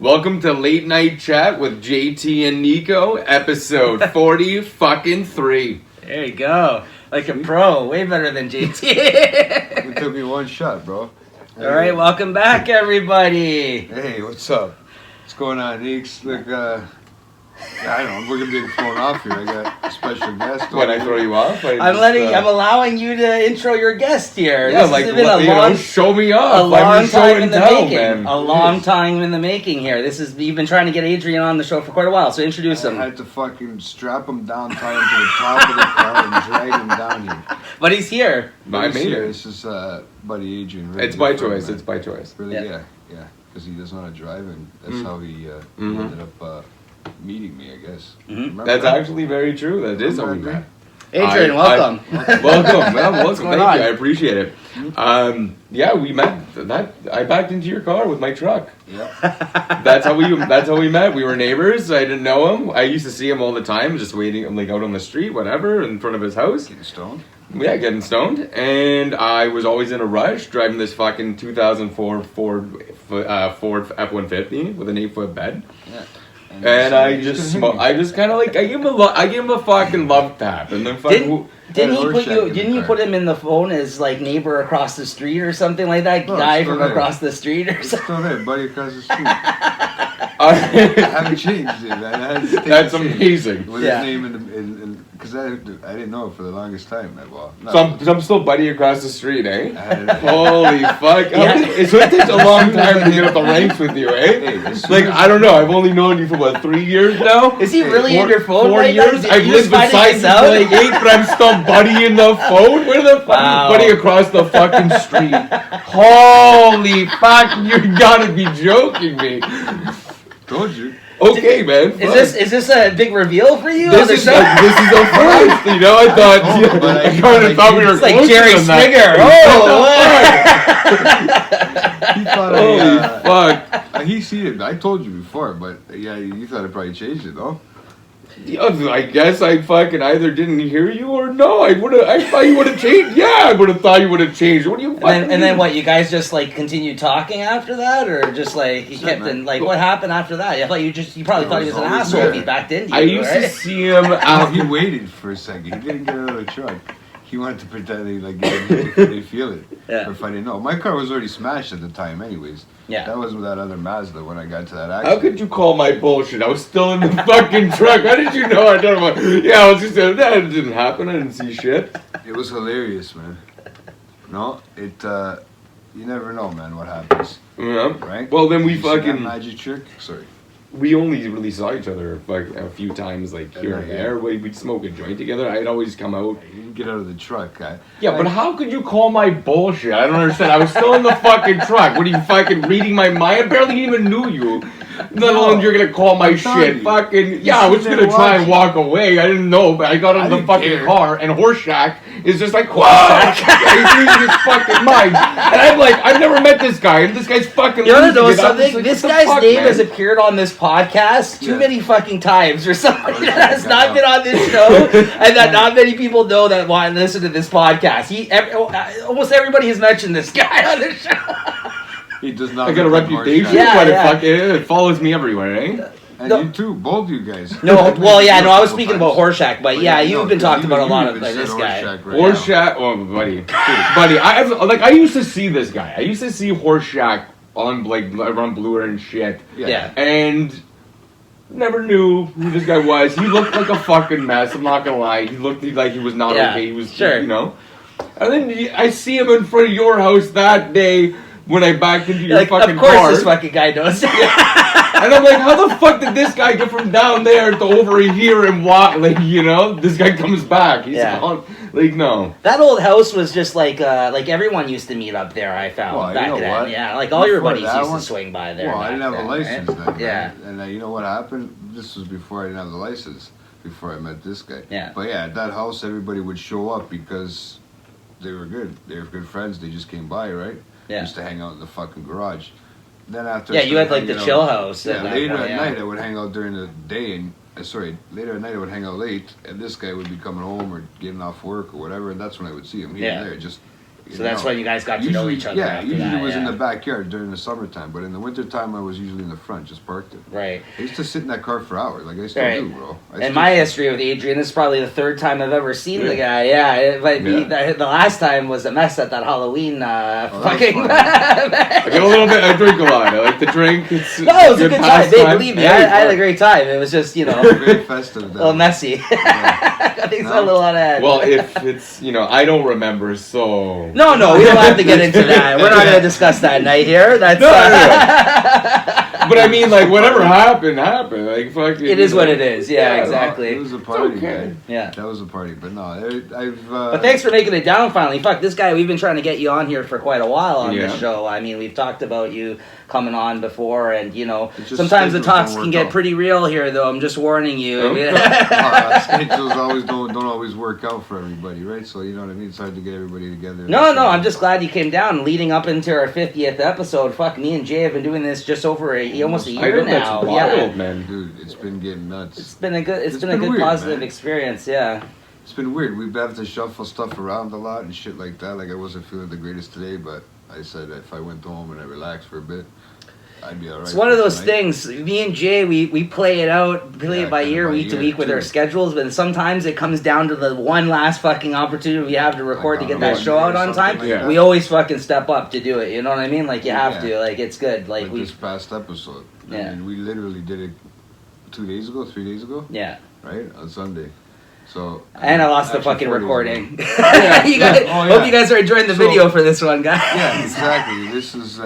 Welcome to Late Night Chat with JT and Niko, episode 40-fucking-3. There you go. Like a pro. Way better than JT. It took me one shot, bro. All right, welcome back, everybody. Hey, what's up? What's going on, Neeks? Look, I don't know. We're gonna be thrown off here. I got a special guest. When I throw you off, I'm allowing you to intro your guest here. Yeah, this like has been show me off. A long time in the making. Man. A long time in the making here. You've been trying to get Adrian on the show for quite a while. So introduce him. I had to fucking strap him down, tie him to the top of the car, and drag him down here. But he's here. I made it. This is buddy Adrian. Really it's by friend, choice. man. It's by choice. Really, yeah. Because he doesn't want to drive, and that's how he ended up meeting me, I guess. Mm-hmm. That's actually very true. That is how we met. Adrian, welcome. Welcome. Welcome. Thank on? you. I appreciate it. We met. I backed into your car with my truck. Yeah. That's how we met. We were neighbors. I didn't know him. I used to see him all the time, just waiting, like out on the street, whatever, in front of his house. Getting stoned. Yeah, getting stoned. And I was always in a rush, driving this fucking 2004 Ford F-150 with an 8-foot bed. Yeah. And I just kind of like I give him a fucking love tap, and then fucking Didn't you put him in the phone as like neighbor across the street or something like that? No, guy from across the street or something. Still there, buddy across the street. I haven't changed it, man. That's amazing. With his name in because I didn't know it for the longest time. I'm still buddy across the street, eh? Holy fuck! It takes a long time to get up the ranks with you, eh? Like I don't know. I've only known you for what 3 years now. Is he really in your phone? 4 years. I've lived beside you for like 8, but I'm still buddy in the phone. Where the fuck buddy across the fucking street? Holy fuck! You gotta be joking me. Told you. Okay, man. Is this a big reveal for you? This is a first. You know, I thought we were it's like Jerry Springer. He thought holy fuck. He seen it. I told you before, but yeah, you thought I probably changed it, though. I guess I fucking either didn't hear you or no. I thought you would have changed. Yeah, I would have thought you would have changed. What do you? And then what? You guys just like continued talking after that, or just like you kept in like what happened after that? I thought you probably thought he was an asshole if he backed into you. I used to see him. He waited for a second. He didn't get out of the truck. He wanted to pretend he didn't feel it. Yeah. Or if I didn't know. My car was already smashed at the time anyways. Yeah. That was with that other Mazda when I got to that accident. How could you call my bullshit? I was still in the fucking truck. How did you know I don't know? Yeah, I was just saying that didn't happen. I didn't see shit. It was hilarious, man. No, you never know, man, what happens. Yeah. Right? Well, then we Did you see that fucking magic trick? Sorry. We only really saw each other like a few times, like here and there. We'd smoke a joint together. I'd always come out. You didn't get out of the truck, guy. But how could you call my bullshit? I don't understand. I was still in the fucking truck. What are you fucking reading my mind? I barely even knew you. Let alone you're gonna call my shit. Fucking I was gonna try and walk away. I didn't know, but I got in the fucking car and Horseshack is just like, whoa! He's losing his fucking mind. And I'm like, I've never met this guy, and this guy's fucking. You wanna know something? Like, this guy's name has appeared on this podcast too many fucking times for somebody that has not been on this show, and that not many people know that want to listen to this podcast. Almost everybody has mentioned this guy on this show. He does not. I got a reputation. It follows me everywhere, eh? And you too, both you guys. No, I was speaking about Horseshack, but you've been talking about a lot of like this guy. Horseshack, buddy. I used to see this guy. I used to see Horseshack on like around Blue and shit. Yeah. And never knew who this guy was. He looked like a fucking mess. I'm not gonna lie. He looked like he was not okay. He was you know. And then I see him in front of your house that day. When I backed into your fucking car. Of course this fucking guy knows. And I'm like, how the fuck did this guy get from down there to over here and walk? Like, this guy comes back. He's gone. Like, no. That old house was just like everyone used to meet up there, I found back then. What? Yeah, like all your buddies used to swing by there. Well, I didn't have a license then. Yeah. Right? And you know what happened? This was before I didn't have the license, before I met this guy. Yeah. But yeah, at that house, everybody would show up because they were good. They were good friends. They just came by, right? Yeah. Used to hang out in the fucking garage. Then after you had like the chill house. Later at night I would hang out during the day and later at night I would hang out late and this guy would be coming home or getting off work or whatever and that's when I would see him here and there just So that's when you guys got to know each other. Yeah, after usually that, it was in the backyard during the summertime, but in the wintertime I was usually in the front, just parked it. Right. I used to sit in that car for hours, like I still do, bro. And my history with Adrian, this is probably the third time I've ever seen the guy. Yeah, it might be the last time was a mess at that Halloween fucking. I get a little bit. I drink a lot. I like to drink. It's No, it was a good time. Hey, believe me, I had a great time. It was just very festive. a little messy. I think it's a little out of hand. Well, if it's I don't remember, so No, we don't have to get into that. We're not going to discuss that night here. That's But I mean, like, whatever happened. Like, fucking. It is what it is. Yeah, exactly. It was a party, okay. man. Yeah, that was a party. But no, I've. But thanks for making it down finally. Fuck, this guy, we've been trying to get you on here for quite a while on this show. I mean, we've talked about you coming on before, and sometimes the talks can get pretty real here. Though I'm just warning you. Schedules always don't always work out for everybody, right? So you know what I mean. It's hard to get everybody together. No, I'm just glad you came down. Leading up into our 50th episode, fuck, me and Jay have been doing this just over almost a year now. That's wild, man. Dude, it's been getting nuts. It's been a good weird, positive man. experience. Yeah. It's been weird. We've had to shuffle stuff around a lot and shit like that. Like I wasn't feeling the greatest today, but I said if I went home and I relaxed for a bit, I'd be all right. It's one of those things. Me and Jay, we play it by ear, week to week with our schedules, but sometimes it comes down to the one last fucking opportunity we have to record to get that show out on time. Like we always fucking step up to do it. You know what I mean? Like you have to. Like it's good. Like this past episode. Yeah. I mean, we literally did it 3 days ago. Yeah. Right on Sunday. So and I lost the fucking recording. Hope you guys are enjoying the So, video for this one, guys. Yeah, exactly. This is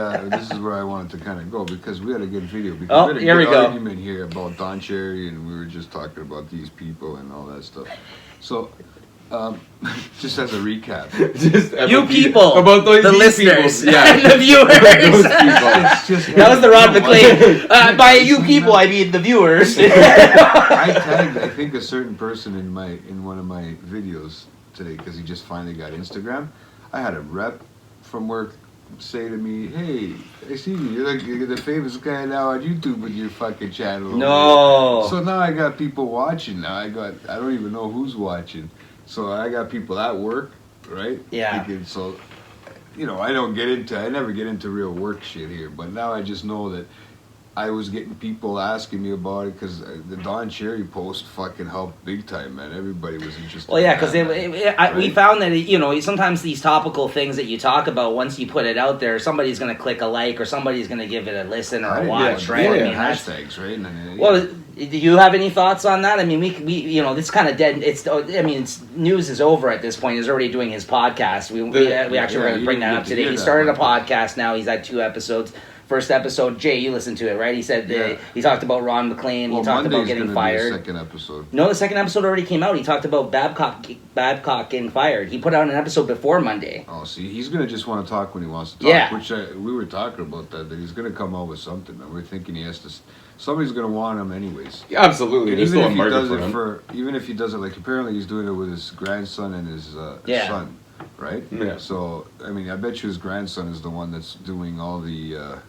where I wanted to kind of go because we had a good video. Because Oh, we had a here we good go. argument here about Don Cherry, and we were just talking about these people and all that stuff. So, just as a recap, You people, about those the these listeners, people. Yeah. and the viewers. Those people. it's just That was the Ron McLean. By you people, I mean the viewers. I tagged, I think, a certain person in one of my videos today because he just finally got Instagram. I had a rep from work say to me, "Hey, I see you. You're the famous guy now on YouTube with your fucking channel." No. So now I got people watching. Now I don't even know who's watching. So I got people at work, right? Yeah. Thinking, so, I never get into real work shit here. But now I just know that I was getting people asking me about it because the Don Cherry post fucking helped big time, man. Everybody was interested. Well, yeah, because right? we found that sometimes these topical things that you talk about, once you put it out there, somebody's going to click a like or somebody's going to give it a listen or a watch, right? Yeah, I mean, hashtags, right? Well, do you have any thoughts on that? I mean, we this kind of dead. News is over at this point. He's already doing his podcast. We actually were going to bring that up today. He started a podcast now. He's had 2 episodes. First episode, Jay, you listened to it, right? He said he talked about Ron McLean. He talked about getting fired. The second episode. No, the second episode already came out. He talked about Babcock getting fired. He put out an episode before Monday. Oh, see, he's gonna just want to talk when he wants to talk. Yeah. Which we were talking about that he's gonna come out with something. And we're thinking he has to. Somebody's gonna want him anyways. Yeah, absolutely. There's Even still if a he market does for it him. even if he does it, like apparently he's doing it with his grandson and his son, right? Yeah. So I mean, I bet you his grandson is the one that's doing all the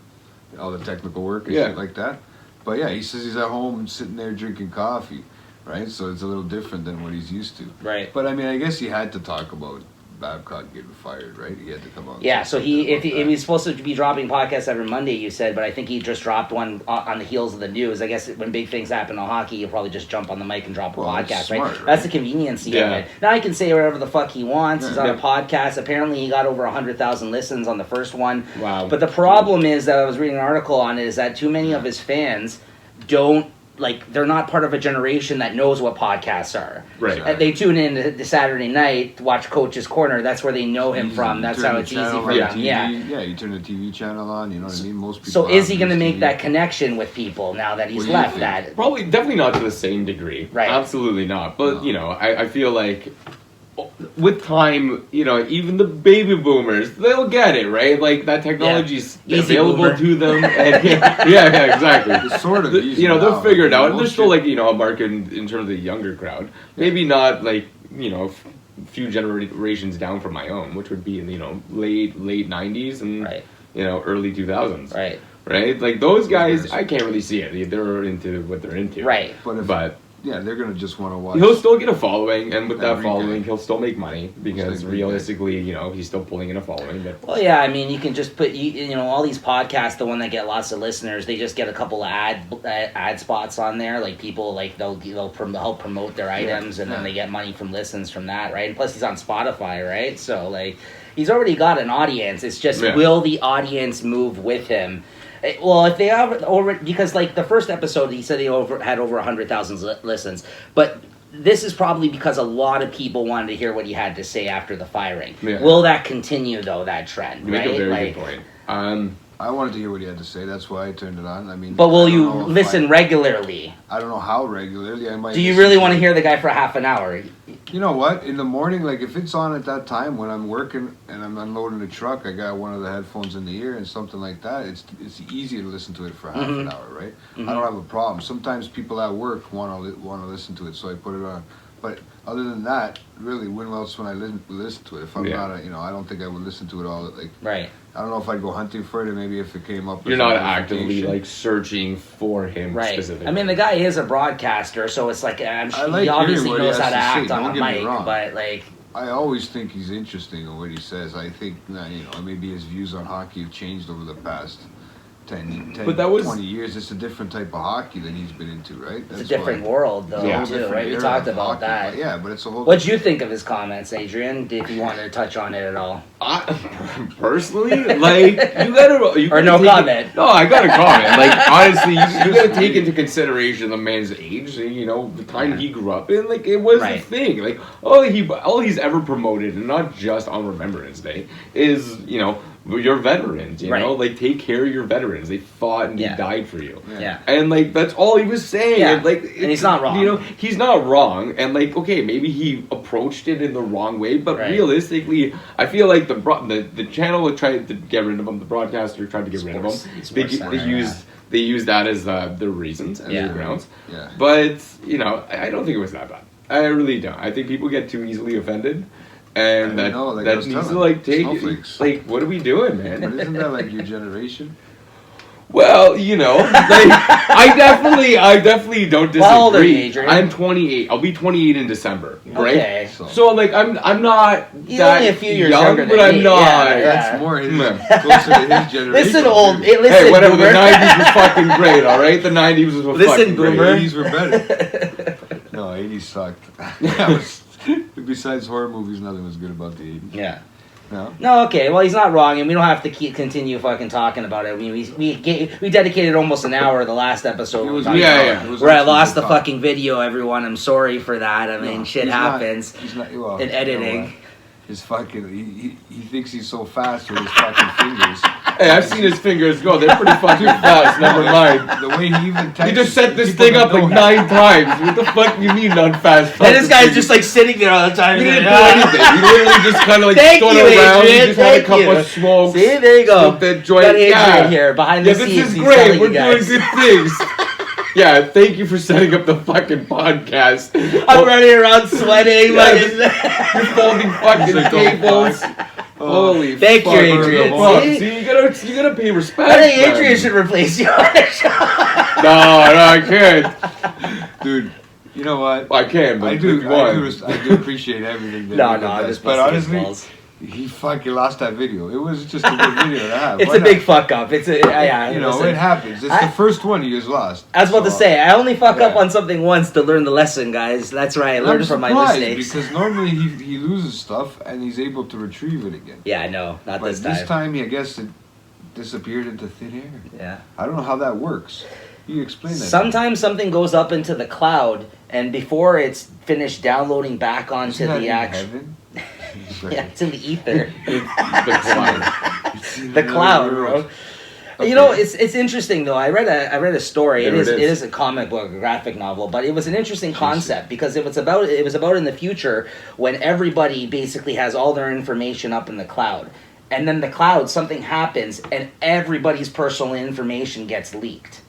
technical work and shit like that. But yeah, he says he's at home sitting there drinking coffee, right? So it's a little different than what he's used to. Right. But I mean, I guess he had to talk about Babcock getting fired, right? He had to come out. Yeah, so if he's supposed to be dropping podcasts every Monday, you said, but I think he just dropped one on the heels of the news. I guess when big things happen in hockey, you'll probably just jump on the mic and drop a podcast, smart, right? That's the conveniency of it. Now he can say whatever the fuck he wants. He's on a podcast. Apparently he got over 100,000 listens on the first one. Wow. But the problem is that I was reading an article on it is that too many of his fans don't, they're not part of a generation that knows what podcasts are. Right. They tune in the Saturday night to watch Coach's Corner. That's where they know him from. That's how it's easy for them. Yeah, you turn the TV channel on. You know what I mean. Most people. So is he going to make that connection with people now that he's left that? Probably, definitely not to the same degree. Right. Absolutely not. But I feel like with time, even the baby boomers, they'll get it, right? Like that technology's available to them. And yeah, exactly. It's sort of easy they'll figure it out. And there's still shit. a market in terms of the younger crowd. Maybe not few generations down from my own, which would be in late 90s and early 2000s. Right. Right? Like those guys, I can't really see it. They're into what they're into. Right. But they're gonna just want to watch. He'll still get a following, and with that Every following, guy. he'll still make money because Every realistically, he's still pulling in a following. But Well, yeah, I mean, you can just put, all these podcasts, the one that get lots of listeners, they just get a couple of ad spots on there, like people, like they'll help promote their items, and then they get money from listens from that, right? And plus, he's on Spotify, right? So, like, he's already got an audience. It's just, will the audience move with him? Well, if they have because like the first episode, he said he had over 100,000 listens, but this is probably because a lot of people wanted to hear what he had to say after the firing. Yeah. Will that continue though? That trend, you right? make a very good point. I wanted to hear what he had to say. That's why I turned it on. I mean, but will you listen regularly? I don't know how regularly. I might. Do you really want to hear the guy for half an hour? You know what? In the morning, like if it's on at that time when I'm working and I'm unloading the truck, I got one of the headphones in the ear and something like that. It's easy to listen to it for half an hour, right? I don't have a problem. Sometimes people at work want to listen to it, so I put it on. But other than that, really, when else when I listen to it? If I'm not, I don't think I would listen to it all. Like, right. I don't know if I'd go hunting for it, or maybe if it came up. You're not actively like searching for him, right? Specifically. I mean, the guy is a broadcaster, so it's like I'm sure he obviously knows how to act on a mic. But like, I always think he's interesting in what he says. I think maybe his views on hockey have changed over the past 10 but that was 20 years. It's a different type of hockey that he's been into, right? It's a different world, though, too, right? We talked about that. Yeah, but it's a whole. What'd you think of his comments, Adrian? If you wanted to touch on it at all, personally, like you gotta or no comment. No, I got a comment. Like honestly, you gotta take into consideration the man's age. The time he grew up in. Like it was a thing. Like all he's ever promoted, and not just on Remembrance Day, is your veterans, like take care of your veterans. They fought and they died for you. Yeah. And like that's all he was saying. Yeah. And he's not wrong. He's not wrong. And like, okay, maybe he approached it in the wrong way, but realistically, I feel like the channel tried to get rid of him. The broadcaster tried to get rid of him. They used that as their reasons and their grounds. Yeah. But I don't think it was that bad. I really don't. I think people get too easily offended. And that needs to take like what are we doing, man? But isn't that like your generation? Well, I definitely don't disagree. How old are you, Adrian? I'm 28. I'll be 28 in December, right? Okay. So like I'm not He's that only a few years young, younger but than I'm me. not. That's more closer to his generation. Listen, old. Dude. Listen, hey, whatever. boomer. The 90s was fucking great. All right, the 90s was fucking boomer. great. 80s were better. No, 80s sucked. Besides horror movies, nothing was good about the 80s. Yeah. No, okay. Well, he's not wrong, and we don't have to continue fucking talking about it. I mean, we dedicated almost an hour the last episode. Where I lost the fucking video. Everyone, I'm sorry for that. I mean, shit happens in editing. His fucking he thinks he's so fast with his fucking fingers. Hey, I've seen his fingers go. They're pretty fucking fast. Never mind. The way he even he just set this thing up like 9 times. What the fuck do you mean not fast? And this guy's just like sitting there all the time. He didn't do anything. He literally just kind of like stood around. He just had a couple of smokes. See, there you go. That joint. Got Adrian here behind the scenes. This is great. We're doing good things. Yeah, thank you for setting up the fucking podcast. I'm running around sweating. You're folding fucking tables. Holy thank fuck. you, Adrian. See, you gotta pay respect. I think Adrian should replace you on the show. No, I can't. Dude, you know what? I can, but I do appreciate everything. But honestly, he fucking lost that video. It was just a good video to have. It's a big fuck up. It's a it happens. It's the first one he has lost. I was about to say, I only fuck up on something once to learn the lesson, guys. That's right. I learned from my mistakes. Because normally he loses stuff and he's able to retrieve it again. Yeah, no, not this time. This time, I guess it disappeared into thin air. Yeah. I don't know how that works. You explain that. Sometimes something goes up into the cloud, and before it's finished downloading back onto the actual. Yeah, it's in the ether. The cloud, bro. Okay. It's interesting though. I read a story. It is a comic book, a graphic novel, but it was an interesting concept because it was about in the future when everybody basically has all their information up in the cloud, and then the cloud something happens and everybody's personal information gets leaked,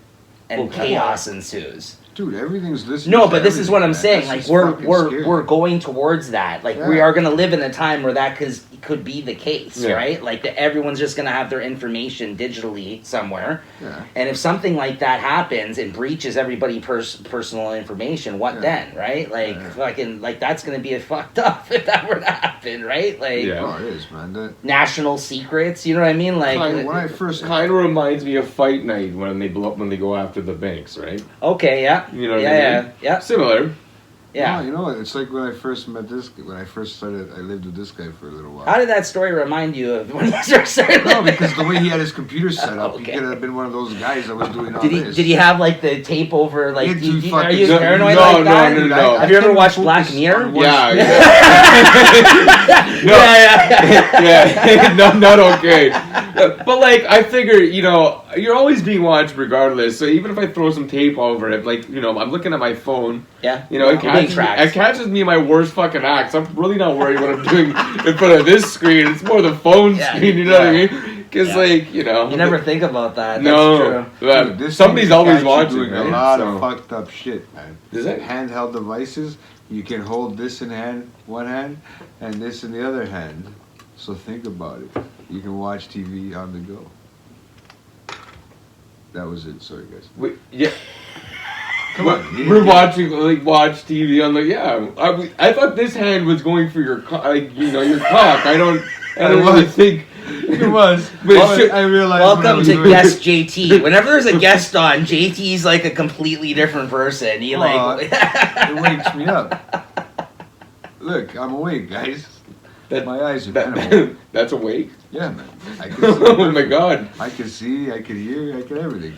and chaos ensues. Dude, everything's listening. No, but this is what I'm saying. That's Like just we're scary. we're going towards that. Like we are gonna live in a time where that could be the case, right? Like everyone's just gonna have their information digitally somewhere. Yeah. And if something like that happens and breaches everybody's personal information, what then, right? Like fucking like that's gonna be a fucked up if that were to happen, right? Like Oh, it is, man. national secrets, you know what I mean? Like When I first kind of reminds me of Fight Night when they blow up when they go after the banks, right? okay, yeah. You know what I mean? Yeah. Similar. Yeah. No, you know, it's like when I first met when I first started, I lived with this guy for a little while. How did that story remind you of when you first started? No, because the way he had his computer set up, Okay. he could have been one of those guys that was doing all Did he this. Did he have like the tape over like? Yeah, Are dude, you fucking- paranoid No, like no, that? no, no. Have you ever couldn't watched focus Black on Mirror? one Yeah, shit. No. yeah. yeah, not okay. But like, I figure, you know, you're always being watched regardless. So even if I throw some tape over it, like, you know, I'm looking at my phone. Yeah. You know, it You're being catches me in my worst fucking acts. I'm really not worried what I'm doing in front of this screen. It's more the phone screen. You know what I mean? Because like, you know, You never think about that. no, That's true. Dude, this somebody's thing always catch you watching. doing Right? a lot So- of fucked up shit, man. Is it? Handheld devices, you can hold this in one hand, and this in the other hand. So think about it. You can watch TV on the go. That was it. Sorry, guys. Yeah. Come on. We're watching, like, watch TV on the, I thought this hand was going for your, like, you know, your cock. I don't really think. It was. But I realized. when I Welcome was to doing it. Guest JT. Whenever there's a guest on, JT's like a completely different person. He like It wakes me up. Look, I'm awake, guys. My eyes are kind of open. That's awake? Yeah, man. I can see. Oh my god. I can see, I can hear, I can everything.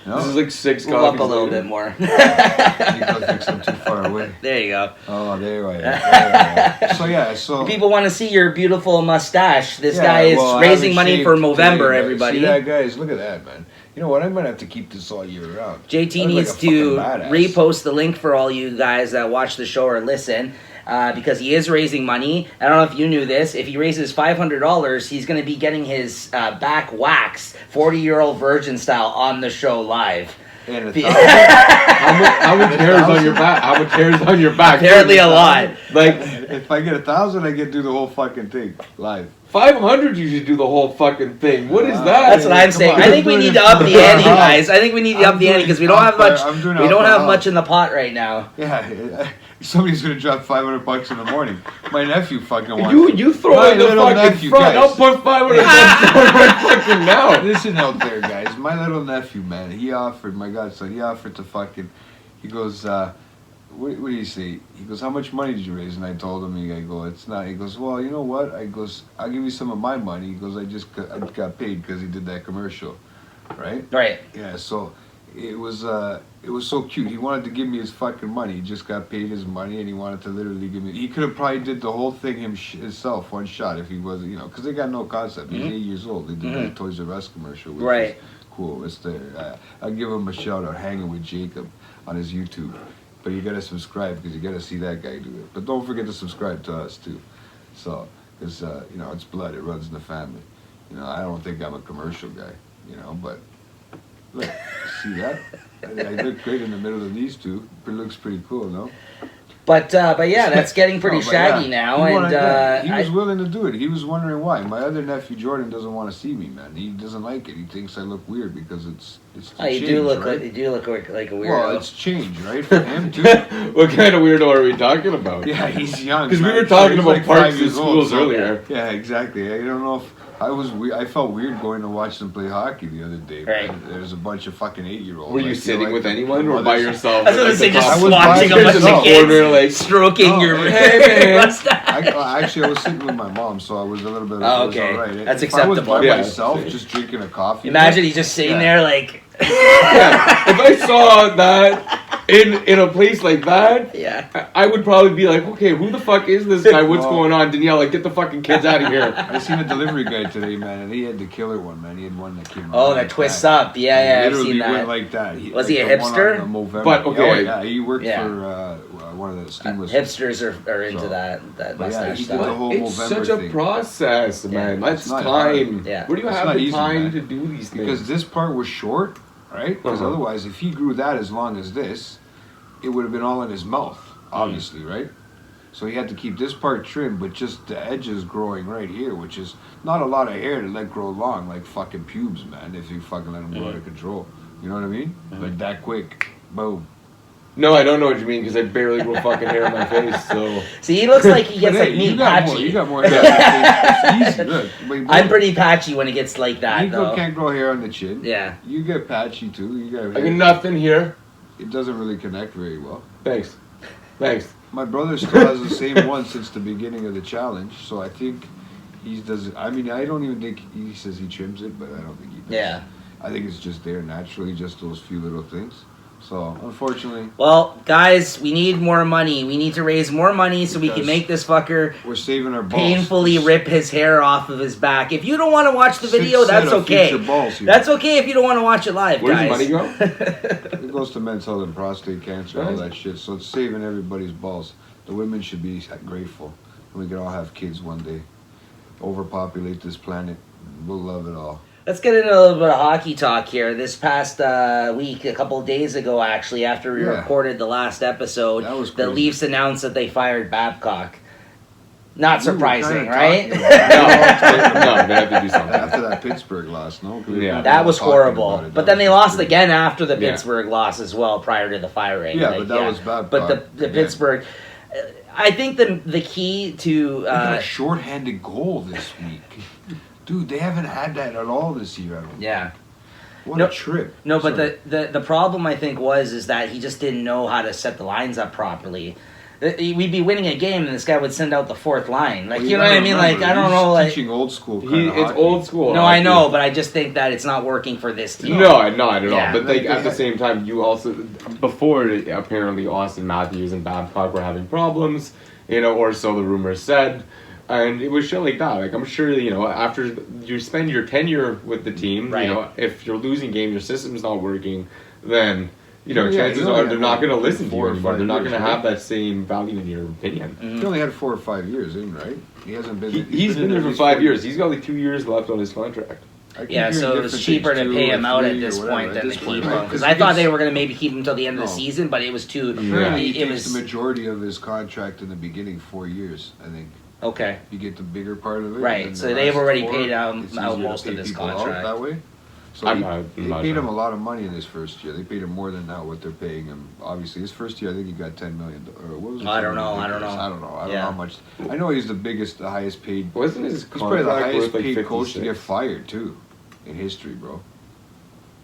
No? This is like 6 move up copies a little later. bit more. Niko thinks I'm too far away. There you go. Oh, there I am. There I am. So yeah, so People want to see your beautiful mustache. This guy is well, I raising haven't money shaved for Movember, today, guys. everybody. See that, guys? Look at that, man. You know what? I'm gonna have to keep this all year round. JT I look needs like a to fucking badass. repost the link for all you guys that watch the show or listen. Because he is raising money. I don't know if you knew this. If he raises $500, he's going to be getting his back waxed, 40-year-old virgin style, on the show live. And How much hair is on your back? How much hair is on your back? Apparently a lot. Like, if I get 1,000, I get to do the whole fucking thing live. 500, you should do the whole fucking thing. What is that? That's what I'm Come saying. on. I think we need to up the ante, guys. I think we need to up the ante because we don't have much. I'm doing We don't alpha have house. much in the pot right now. Yeah, somebody's gonna drop $500 in the morning. My nephew fucking wants. You throw My in the little fucking nephew, front. guys. I'll put 500 right fucking now. Listen out there, guys. My little nephew, man, he offered, my godson, he offered to fucking, he goes, what do you say? He goes, how much money did you raise? And I told him, I go, it's not. He goes, well, you know what? I goes, I'll give you some of my money. He goes, I got paid because he did that commercial, right? Right. Yeah, so it was so cute. He wanted to give me his fucking money. He just got paid his money, and he wanted to literally give me. He could have probably did the whole thing himself, one shot, if he wasn't, because they got no concept. He's 8 years old. They did that Toys R Us commercial, which Right. is cool. It's there. I'll give him a shout out, hanging with Jacob on his YouTube. But you gotta subscribe because you gotta see that guy do it. But don't forget to subscribe to us too. So, because it's blood. It runs in the family. I don't think I'm a commercial guy. But look, see that? I look great in the middle of these two. It looks pretty cool, no? But yeah, that's getting pretty No, but shaggy yeah, now, he and wanted- he was willing to do it. He was wondering why. My other nephew Jordan doesn't want to see me, man. He doesn't like it. He thinks I look weird because it's oh, you change, do look right? like a weirdo. Well, it's change, right? For him too. What kind of weirdo are we talking about? Yeah, he's young. Because we man. were talking He's about like parks 5 and years old, schools so- earlier. Yeah, exactly. I don't know if I felt weird going to watch them play hockey the other day. Right. Man. There's a bunch of fucking 8-year-olds. Were I you feel sitting like with the anyone or mothers- by yourself? I was gonna At say the just top? I was watching a by bunch of myself. kids Corner, like, stroking Oh, your hey, man. mustache. Actually, I was sitting with my mom, so I was a little bit. Oh, it was okay. all right. That's if I was acceptable. by Yeah. myself, just drinking a coffee. Imagine he's just sitting Yeah. there like. Yeah, if I saw that in a place like that, Yeah. I would probably be like, okay, who the fuck is this guy? What's Well- going on? Danielle, like, get the fucking kids out of here. I seen a delivery guy today, man, and he had the killer one, man. He had one that came. Oh, around that like twists that. up. Yeah, I've Literally seen went that. like that. Was he a the one hipster? on the Movember. But, okay. Yeah, he worked Yeah. for one of the steamless. Hipsters are into So- that But yeah, mustache he did the style. whole It's Movember such a thing. process, man. Yeah. That's It's not time. hard. Yeah. Where do you It's have not the easy, time man. to do these things? Because this part was short, right? Because Uh-huh. otherwise, if he grew that as long as this, it would have been all in his mouth, obviously, right? So he had to keep this part trimmed, but just the edges growing right here, which is not a lot of hair to let grow long, like fucking pubes, man, if you fucking let them grow out of control. You know what I mean? Like that quick. Boom. No, I don't know what you mean because I barely grow fucking hair on my face. So See, he looks like he gets like me, patchy. You got more hair on your face. It's easy. Look, I'm pretty patchy when it gets like that, Niko can't grow hair on the chin. Yeah. You get patchy too. You got I got nothing here. It doesn't really connect very well. Thanks. My brother still has the same one since the beginning of the challenge, so I think he does. I mean, I don't even think he says he trims it, but I don't think he does. Yeah. I think it's just there naturally, just those few little things. So, unfortunately... Well, guys, we need more money. We need to raise more money so we can make this fucker we're saving our balls. Painfully rip his hair off of his back. If you don't want to watch the video, that's okay. That's okay if you don't want to watch it live, Where guys. does money go? It goes to men's health and prostate cancer, all that shit. So it's saving everybody's balls. The women should be grateful. And we can all have kids one day. Overpopulate this planet. We'll love it all. Let's get into a little bit of hockey talk here. This past week, a couple of days ago, actually, after we recorded the last episode, the Leafs announced that they fired Babcock. Not surprising, right? No, they have to do something. After that Pittsburgh loss, no? Yeah. That was horrible. But then they lost again after the Pittsburgh loss as well, prior to the firing. Yeah, but that was Babcock. But the Pittsburgh... I think the key to... they got a shorthanded goal this week. Dude, they haven't had that at all this year, I don't think. Yeah. What a trip. No, but the problem, I think, is that he just didn't know how to set the lines up properly. We'd be winning a game, and this guy would send out the fourth line. Like, you know what I mean? Like, I don't know. Like, teaching old school it's old school. No, I know, but I just think that it's not working for this team. No, not at all. But like, at the same time, you also... Before, apparently, Austin Matthews and Babcock were having problems, or so the rumors said. And it was shit like that. Like, I'm sure, after you spend your tenure with the team, if you're losing game, your system's not working, then, chances are they're not going to listen to you anymore. They're not going to have that same value in your opinion. He only had 4 or 5 years in, right? He hasn't been... He's been there for 5 years. He's got like 2 years left on his contract. Yeah, so it was cheaper to pay him out at this point than to keep him. Because I thought they were going to maybe keep him until the end of the season, but it was too... Apparently, he takes the majority of his contract in the beginning, 4 years, I think. Okay. You get the bigger part of it. Right, so they've already paid out most of his contract. That way. So they paid him a lot of money in his first year. They paid him more than now what they're paying him. Obviously, his first year, I think he got $10 million. Or what was it? I don't know. I don't know how much. I know he's the highest paid. Wasn't his He's probably the highest like paid 56? coach to get fired too, in history, bro.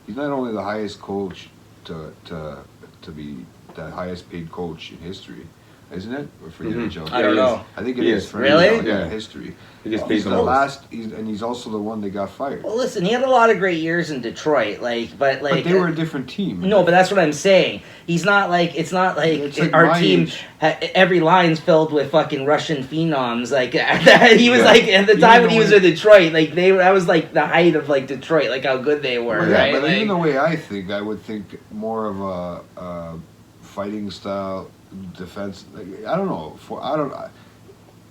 He's not only the highest coach to be the highest paid coach in history. Isn't it? Or for NHL? I don't know. I think it is for really? history. He gets He's the last, and he's also the one that got fired. Well, listen, he had a lot of great years in Detroit, but they were a different team. No, but that's what I'm saying. It's not like our team. Every line's filled with fucking Russian phenoms. Like he was like at the time when he was in Detroit. Like that was like the height of like Detroit. Like how good they were. Well, right? But like, even the way I would think more of a fighting style. Defense, I don't know.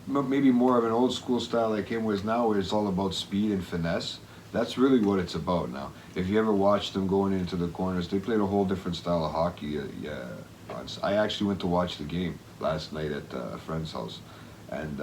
Maybe more of an old school style like him, whereas now where it's all about speed and finesse. That's really what it's about now. If you ever watched them going into the corners, they played a whole different style of hockey. I actually went to watch the game last night at a friend's house, and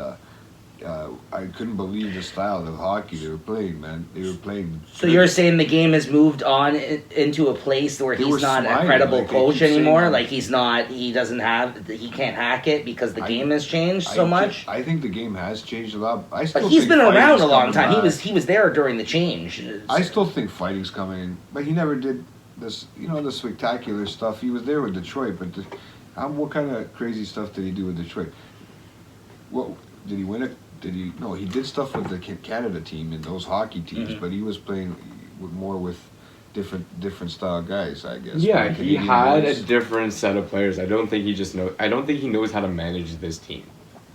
I couldn't believe the style of hockey they were playing, man. They were playing... So you're saying the game has moved on into a place where he's not a credible coach anymore? Like he can't hack it because the game has changed so much? I think the game has changed a lot. But he's been around a long time. He was there during the change. I still think fighting's coming in, but he never did this, the spectacular stuff. He was there with Detroit, but what kind of crazy stuff did he do with Detroit? Well, did he win it? No, he did stuff with the Canada team and those hockey teams, but he was playing more with different style guys, I guess. Yeah, he had a different set of players. I don't think he knows how to manage this team.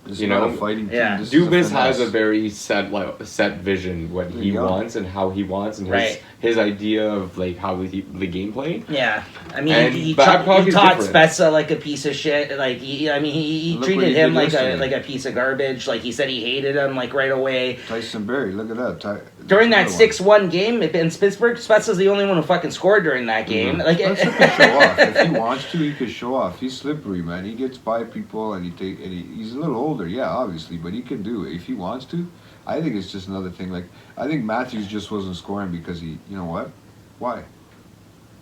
This is not a fighting team. Yeah. Dubas has a very set vision, what he wants and how he wants, and his idea of like how the game played. Yeah, I mean he taught Spezza like a piece of shit. Like he treated him like a piece of garbage. Like he said he hated him like right away. Tyson Berry, look at that. during that 6-1 game in Pittsburgh, Spezza's the only one who fucking scored during that game. Mm-hmm. Like, Spezza can show off. If he wants to, he can show off. He's slippery, man. He gets by people, and he's a little older, yeah, obviously, but he can do it if he wants to. I think it's just another thing. Like, I think Matthews just wasn't scoring because you know what? Why?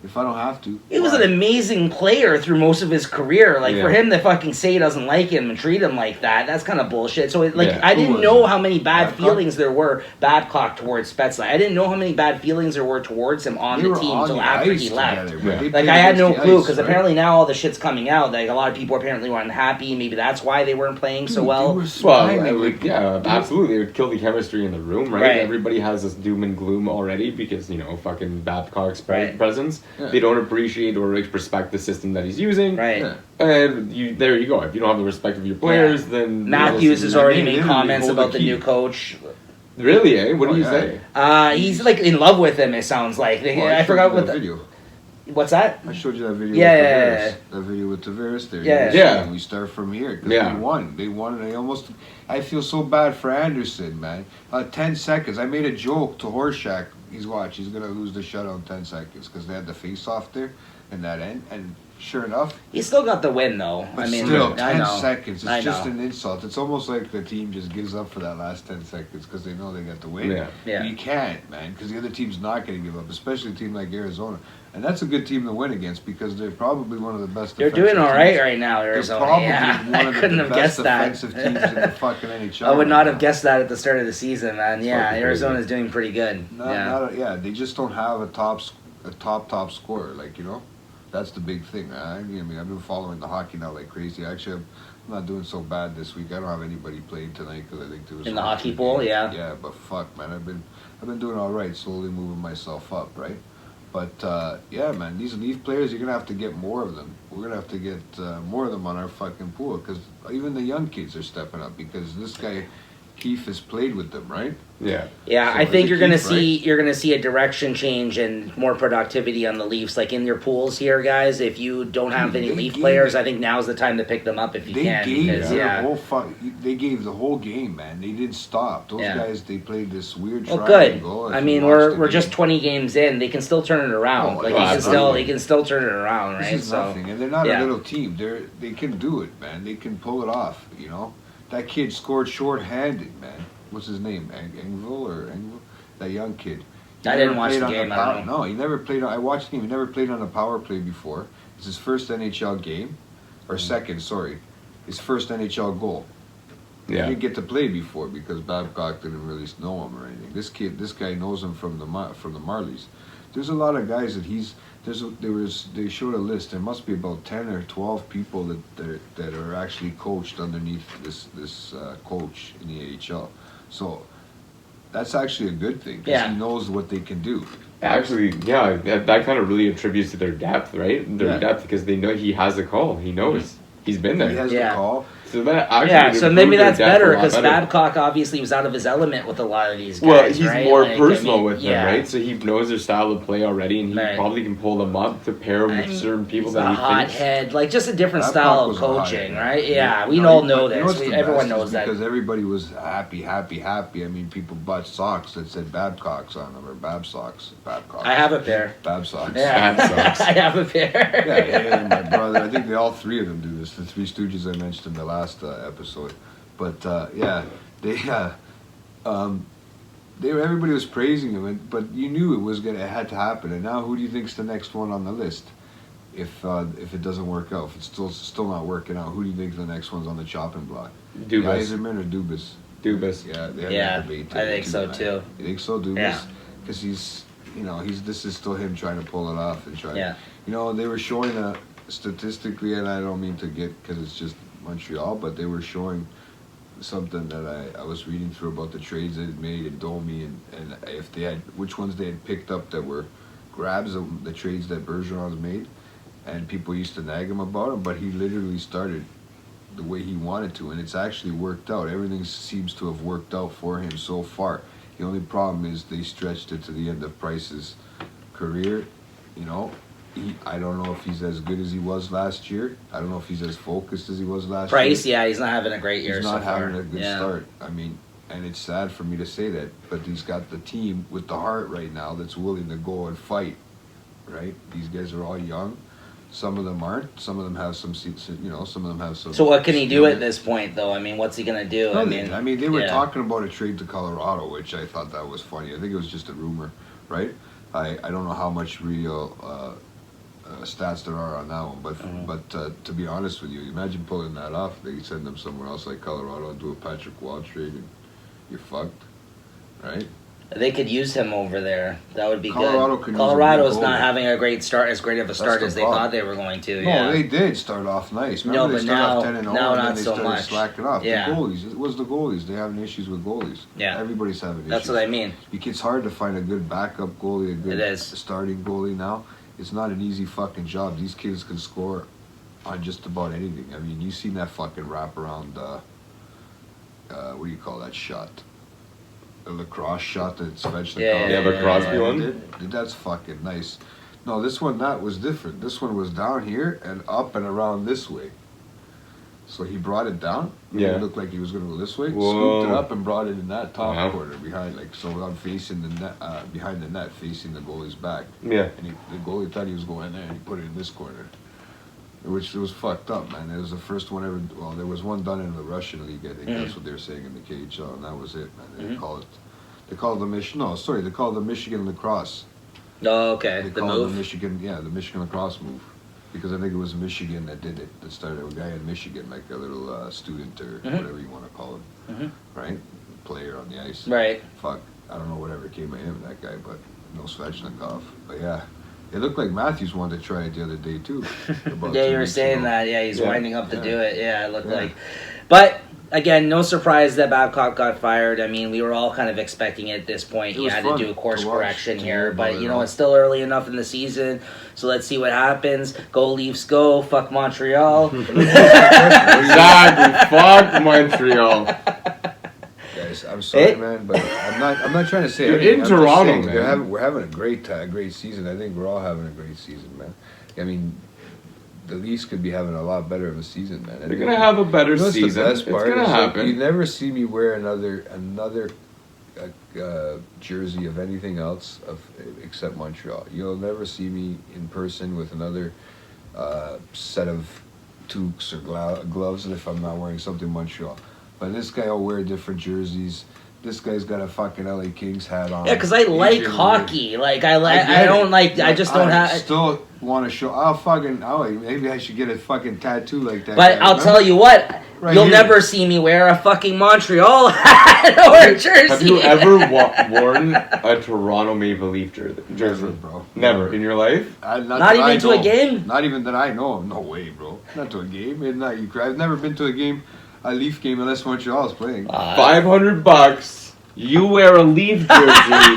If I don't have to. he was an amazing player through most of his career. Like, for him to fucking say he doesn't like him and treat him like that, that's kind of bullshit. So, I didn't know how many bad feelings there were, Babcock, towards Spezza. I didn't know how many bad feelings there were towards him on the team until after he left. Like, I had no clue, because apparently now all the shit's coming out. Like, a lot of people apparently were unhappy. Maybe that's why they weren't playing so well. Absolutely. It would kill the chemistry in the room, right? Everybody has this doom and gloom already because, fucking Babcock's presence. Yeah. They don't appreciate or respect the system that he's using. Right. Yeah. And there you go. If you don't have the respect of your players, then... Matthews has already made comments about the new coach. Really, eh? What do you say? He's, like, in love with him, it sounds like. I forgot what the... video. What's that? I showed you that video with Tavares. That video with Tavares there. Yeah. We start from here. Because they won. They won, and I feel so bad for Anderson, man. 10 seconds. I made a joke to Horseshack. He's going to lose the shutout in 10 seconds because they had the face-off there in that end. And sure enough... He still got the win, though. But still, 10 seconds. It's just an insult. It's almost like the team just gives up for that last 10 seconds because they know they got the win. Yeah. You can't, man, because the other team's not going to give up, especially a team like Arizona. And that's a good team to win against because they're probably one of the best. They're doing all right now, Arizona. I couldn't have guessed that. Defensive teams in the fucking NHL. I would not have guessed that at the start of the season, man. Yeah, Arizona's doing pretty good. They just don't have a top scorer. Like, that's the big thing. I mean, I've been following the hockey now like crazy. Actually, I'm not doing so bad this week. I don't have anybody playing tonight because I think there was in the hockey pool. Yeah. Yeah, but fuck, man, I've been doing all right, slowly moving myself up, right? But, yeah, man, these Leaf players, you're going to have to get more of them. We're going to have to get more of them on our fucking pool because even the young kids are stepping up because this guy, Keefe, has played with them, right? Yeah. Yeah, so I think you're gonna see a direction change and more productivity on the Leafs. Like in your pools here, guys. If you don't have any Leaf players, I think now's the time to pick them up if you can. They gave the whole game, man. They didn't stop. Those guys, they played this weird triangle. Good. I mean, we're just 20 games in. They can still turn it around. He can still turn it around, right? This is nothing, and they're not a little team. They can do it, man. They can pull it off. That kid scored short-handed, man. What's his name? Engvall? That young kid. I didn't watch the game. I don't know. No, he never played. I watched him. He never played on a power play before. It's his first NHL game, or second. Sorry, his first NHL goal. Yeah. He didn't get to play before because Babcock didn't really know him or anything. This guy knows him from the Marlies. There's a lot of guys that they showed a list. There must be about 10 or 12 people that are actually coached underneath this coach in the AHL. So that's actually a good thing because he knows what they can do. Actually, that kind of really attributes to their depth, right? Their depth because they know he has a call. He knows. He's been there. He has the call. So that actually so maybe that's better because Babcock obviously was out of his element with a lot of these guys. Well, he's more personal with them, right? So he knows their style of play already, and he probably can pull them up to pair with certain people that he thinks. Hothead, like just a different style of coaching, right? Yeah, we all know this. Everyone knows that because everybody was happy. I mean, people bought socks that said Babcocks on them or Babsocks. Babcocks. I have a pair. Babsocks. Yeah. Babsocks. I have a pair. Yeah, my brother. I think all three of them do this. The Three Stooges I mentioned in the last episode, but everybody was praising him, but you knew it had to happen. And now, who do you think's the next one on the list? If it doesn't work out, if it's still not working out, who do you think the next one's on the chopping block? Dubas. Eiserman or Dubas? Dubas. Yeah, I think so too. You think so, Dubas? Because this is still him trying to pull it off and try. Yeah. They were showing statistically, and I don't mean to get because it's just Montreal, but they were showing something that I was reading through about the trades they had made in Domi and if they had which ones they had picked up that were grabs of the trades that Bergeron's made, and people used to nag him about them, but he literally started the way he wanted to, and it's actually worked out. Everything seems to have worked out for him so far. The only problem is they stretched it to the end of Price's career. I don't know if he's as good as he was last year. I don't know if he's as focused as he was last year. Price, he's not having a great year so far. He's not having a good start. I mean, and it's sad for me to say that, but he's got the team with the heart right now that's willing to go and fight, right? These guys are all young. Some of them aren't. Some of them have some, you know, some of them have some. So what can he do at this point, though? I mean, what's he gonna do? I mean, they were talking about a trade to Colorado, which I thought that was funny. I think it was just a rumor, right? I don't know how much real stats there are on that one, but to be honest with you, imagine pulling that off. They send them somewhere else like Colorado and do a Patrick Waugh trade, and you're fucked, right? They could use him over there. That would be Colorado good. Colorado's not goalie. having a great start, as great of a start as they thought they were going to. No, they did start off nice. Remember, but they started off 10-0, now and then not they so started much. slacking off. Yeah. The goalies, it was the goalies. They're having issues with goalies. Yeah. Everybody's having issues. That's what I mean. It's hard to find a good backup goalie, a good starting goalie now. It's not an easy fucking job. These kids can score on just about anything. I mean, you seen that fucking wraparound, what do you call that shot? The lacrosse shot that Svechnikov the Crosby one? That's fucking nice. No, this one, that was different. This one was down here and up and around this way. So he brought it down. Yeah. It looked like he was going to go this way. Whoa. Scooped it up and brought it in that top corner behind, like, so I'm facing the net, behind the net, facing the goalie's back. Yeah. And the goalie thought he was going there, and he put it in this corner. Which was fucked up, man. It was the first one ever. Well, there was one done in the Russian league. I think that's what they were saying in the KHL, and that was it, man. They call it. They call it the They call it the Michigan lacrosse. Oh, okay. They call it the Michigan. Yeah, the Michigan lacrosse move, because I think it was Michigan that did it. That started a guy in Michigan, like a little student or whatever you want to call him, right? Player on the ice. Right. Fuck, I don't know whatever came of him, that guy, but no Svechnikov. But yeah. It looked like Matthews wanted to try it the other day too. Yeah, you were saying that. Yeah, he's winding up to do it. Yeah, it looked like. But again, no surprise that Babcock got fired. I mean, we were all kind of expecting it at this point. He had to do a course correction here, but you know, it's still early enough in the season, so let's see what happens. Go Leafs, go! Fuck Montreal. Exactly. Fuck Montreal. Guys, I'm sorry, man, but I'm not trying to say You're anything. in Toronto, man. We're having a great season. I think we're all having a great season, man. I mean, the Leafs could be having a lot better of a season, man. They're gonna have a better season. The best part it's gonna happen. Like, you never see me wear another jersey of anything else except Montreal. You'll never see me in person with another set of toques or gloves if I'm not wearing something Montreal. But this guy will wear different jerseys. This guy's got a fucking LA Kings hat on. Yeah, because I like hockey. Like I don't like. I just don't have. I still want to show. Maybe I should get a fucking tattoo like that. But I'll tell you what. Right you'll here. never see me wear a fucking Montreal hat or a jersey. Have you ever worn a Toronto Maple Leaf jersey? Never, bro. Never in your life? Not even to a game? Not even that I know of. No way, bro. Not to a game. I've never been to a Leaf game unless Montreal is playing. $500. You wear a Leaf jersey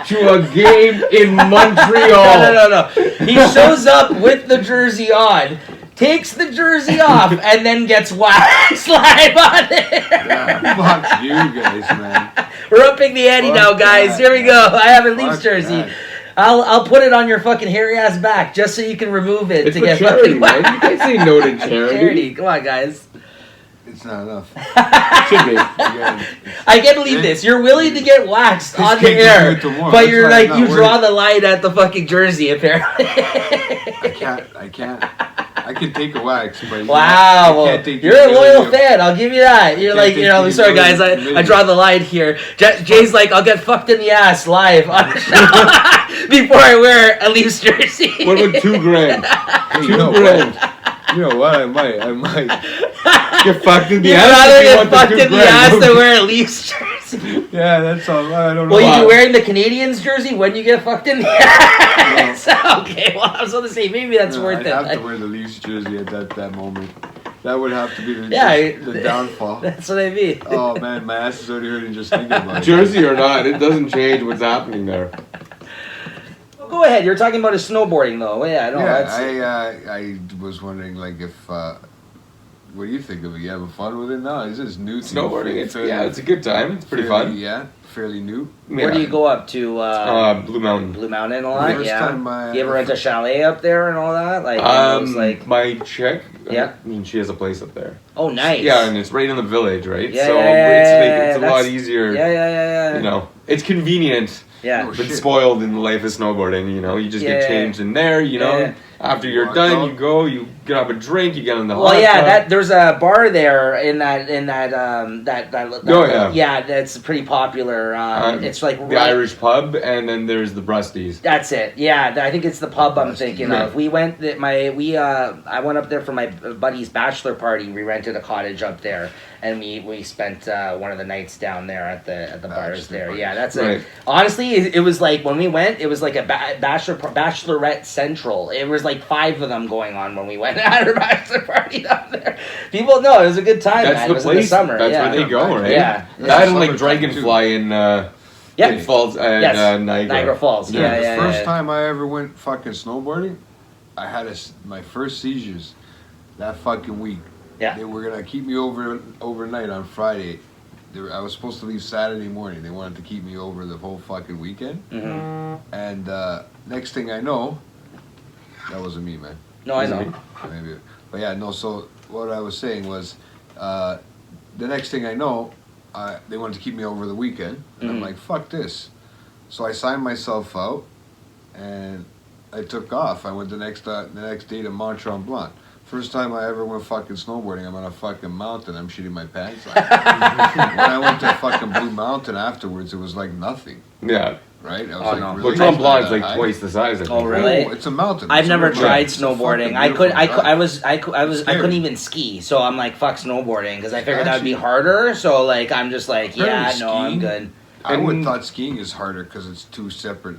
to a game in Montreal. No. He shows up with the jersey on, takes the jersey off, and then gets waxed live on there. Yeah, fuck you guys, man. We're upping the ante now, guys. That, Here we go. I have a Leafs Fuck jersey. that. I'll put it on your fucking hairy ass back just so you can remove it It's to for get charity, fucking man. You can't say no to charity. Come on, guys. It's not enough. Should be. I can't believe this. You're willing to get waxed on the air, but you're like, you draw the line at the fucking jersey, apparently. I can't. I can take a wax, but wow, you're a loyal fan. I'll give you that. You're like, sorry guys, I draw the line here. Jay's like, I'll get fucked in the ass live on the show before I wear a Leafs jersey. What about $2,000? Hey, $2,000. You know what? I might. Get fucked in the You'd ass. rather get fucked in the ass than wear a Leafs jersey. Yeah, that's all. I don't know. Will you be wearing the Canadians jersey when you get fucked in the ass? No. Okay, well, I was going to say, maybe that's worth it. I'd have to wear the Leafs jersey at that moment. That would have to be the downfall. That's what I mean. Oh, man, my ass is already hurting just thinking about it. Jersey or not, it doesn't change what's happening there. Go ahead. You're talking about his snowboarding, though. Yeah, I was wondering, like, if What do you think of it? You having fun with it now? Is this new? To Snowboarding, you? it's a good time. It's pretty fun. Yeah, fairly new. Where do you go up to? Blue Mountain. Blue Mountain a lot. First time you ever rent a chalet up there and all that? Like, my chick. Yeah. I mean, she has a place up there. Oh, nice. Yeah, and it's right in the village, right? Yeah, so yeah, it's a lot easier. Yeah. You know, it's convenient. Yeah. Oh, Been shit. spoiled in the life of snowboarding, you know. You just get changed in there, you know. Yeah. After you're Walk done, out. you go, you grab a drink, you get in the hot Well, yeah, tub. there's a bar there in that Oh, yeah. yeah, that's pretty popular. It's like the Irish pub, and then there's the Brusties. That's it. Yeah, I think it's the pub I'm Rusty. thinking Yeah. of. We went. I went up there for my buddy's bachelor party. We rented a cottage up there, and we spent one of the nights down there at the bars there. party. Yeah, that's Right. it. Honestly, it was like when we went, it was like a bachelorette central. It was like 5 of them going on when we went at our bachelor party down there. People know it was a good time. That's man. the it was place. in the summer. That's yeah. where they go, right? Yeah. That and like Summertime, Dragonfly in Yeah. Falls at Yes. Niagara. Falls. Yeah, The yeah. first time I ever went fucking snowboarding, I had my first seizures that fucking week. Yeah. They were gonna keep me overnight on Friday. I was supposed to leave Saturday morning. They wanted to keep me over the whole fucking weekend. Mhm. And next thing I know, that wasn't me, man. No, I know. Maybe, but yeah, no. So what I was saying was, the next thing I know, they wanted to keep me over the weekend, and I'm like, fuck this. So I signed myself out, and I took off. I went the next day to Mont Tremblant. First time I ever went fucking snowboarding, I'm on a fucking mountain. I'm shitting my pants on. When I went to fucking Blue Mountain afterwards, it was like nothing, yeah. right? I was Oh, like, no. really? Well, Tremblant It's is like not that high? twice the size. I think. Oh, really? Oh, it's a mountain. I've It's never a river. tried It's a snowboarding. fucking I beautiful was I couldn't even ski, so I'm like fuck snowboarding because I figured that would be harder. So like I'm just like yeah, no, I'm skiing? good. I would And- thought skiing is harder because it's two separate.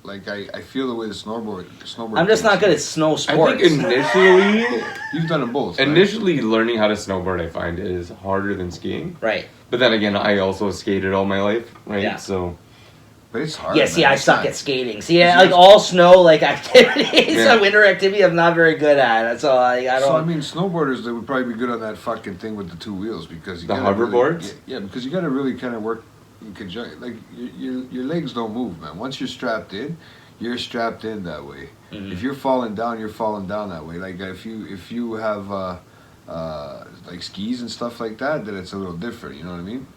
Like I feel the way the snowboard. I'm just not good at snow I sports. think initially, You've done them both. Right? initially learning how to snowboard, I find is harder than skiing. Right. But then again, I also skated all my life, right? Yeah. So but it's hard. Yeah, see, man. I It's suck not- at skating. See, like all snow like activities, Yeah. winter activity, I'm not very good at. So I don't. So I mean, snowboarders they would probably be good on that fucking thing with the 2 wheels because you The gotta really- hoverboards? yeah, because you got to really kind of work in conjunction. Like your legs don't move, man. Once you're strapped in, you're strapped in that way. Mhm. If you're falling down, you're falling down that way. Like if you have like skis and stuff like that, then it's a little different. You know what I mean?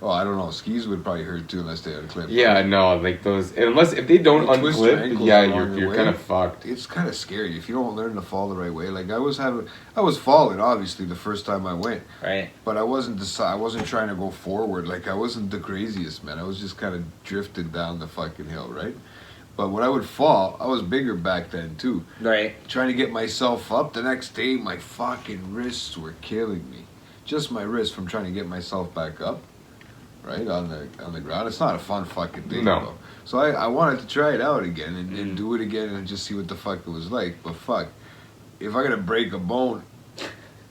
Oh, I don't know. Skis would probably hurt too unless they unclip. yeah, no, like those. If they don't You twist your unclip, ankles yeah, along the you're way. kind of fucked. It's kind of scary if you don't learn to fall the right way. Like I was falling obviously the first time I went, Right. but I wasn't trying to go forward. Like I wasn't the craziest man. I was just kind of drifted down the fucking hill, right? But when I would fall, I was bigger back then too. Right. Trying to get myself up the next day, my fucking wrists were killing me. Just my wrists from trying to get myself back up, right on the ground. It's not a fun fucking thing. No. Though. So I wanted to try it out again and do it again and just see what the fuck it was like. But fuck, if I gotta break a bone,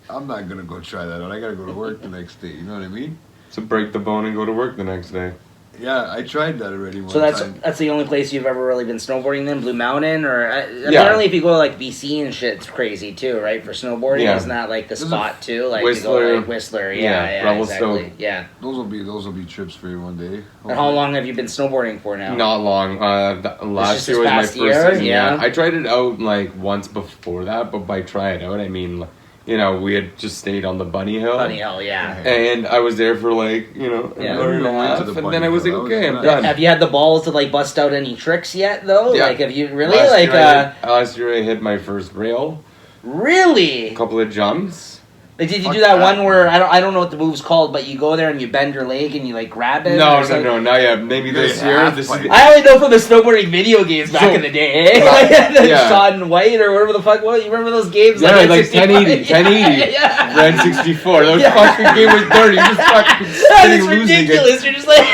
I'm not gonna go try that out. I gotta go to work the next day. You know what I mean? So break the bone and go to work the next day. Yeah, I tried that already one So time. that's the only place you've ever really been snowboarding then, Blue Mountain, or apparently if you go to like BC and shit, it's crazy too, right? For snowboarding, Yeah. isn't that like the There's a spot too? Like Whistler. to go like Whistler, yeah, Revelstoke. exactly, yeah. Those will be trips for you one day. And how long have you been snowboarding for now? Not long. Last just year this was my past first year? season. Yeah. I tried it out like once before that, but by try it out, I mean, you know, we had just stayed on the Bunny Hill. Bunny Hill, yeah. And I was there for like, you know, an Yeah. hour and a We went to half, the and Bunny then I was like, Hill. That okay, was I'm nice. done. Have you had the balls to like bust out any tricks yet though? Yeah. Like have you really like Last year I hit my first rail, really? a couple of jumps. Like, did you Fuck do that that, one where man. I don't know what the move's called, but you go there and you bend your leg and you like grab it? No, or something? not yet. Maybe this Yeah, year. half This pipe. is, I only know from the snowboarding video games back So- in the day. Eh? Like the Yeah. Shot and White or whatever the fuck was. You remember those games? Yeah, like N64? 1080, 1080. Yeah. Red 64. Those Yeah. fucking game was dirty. You just fucking That sitting is losing it. ridiculous. You're just like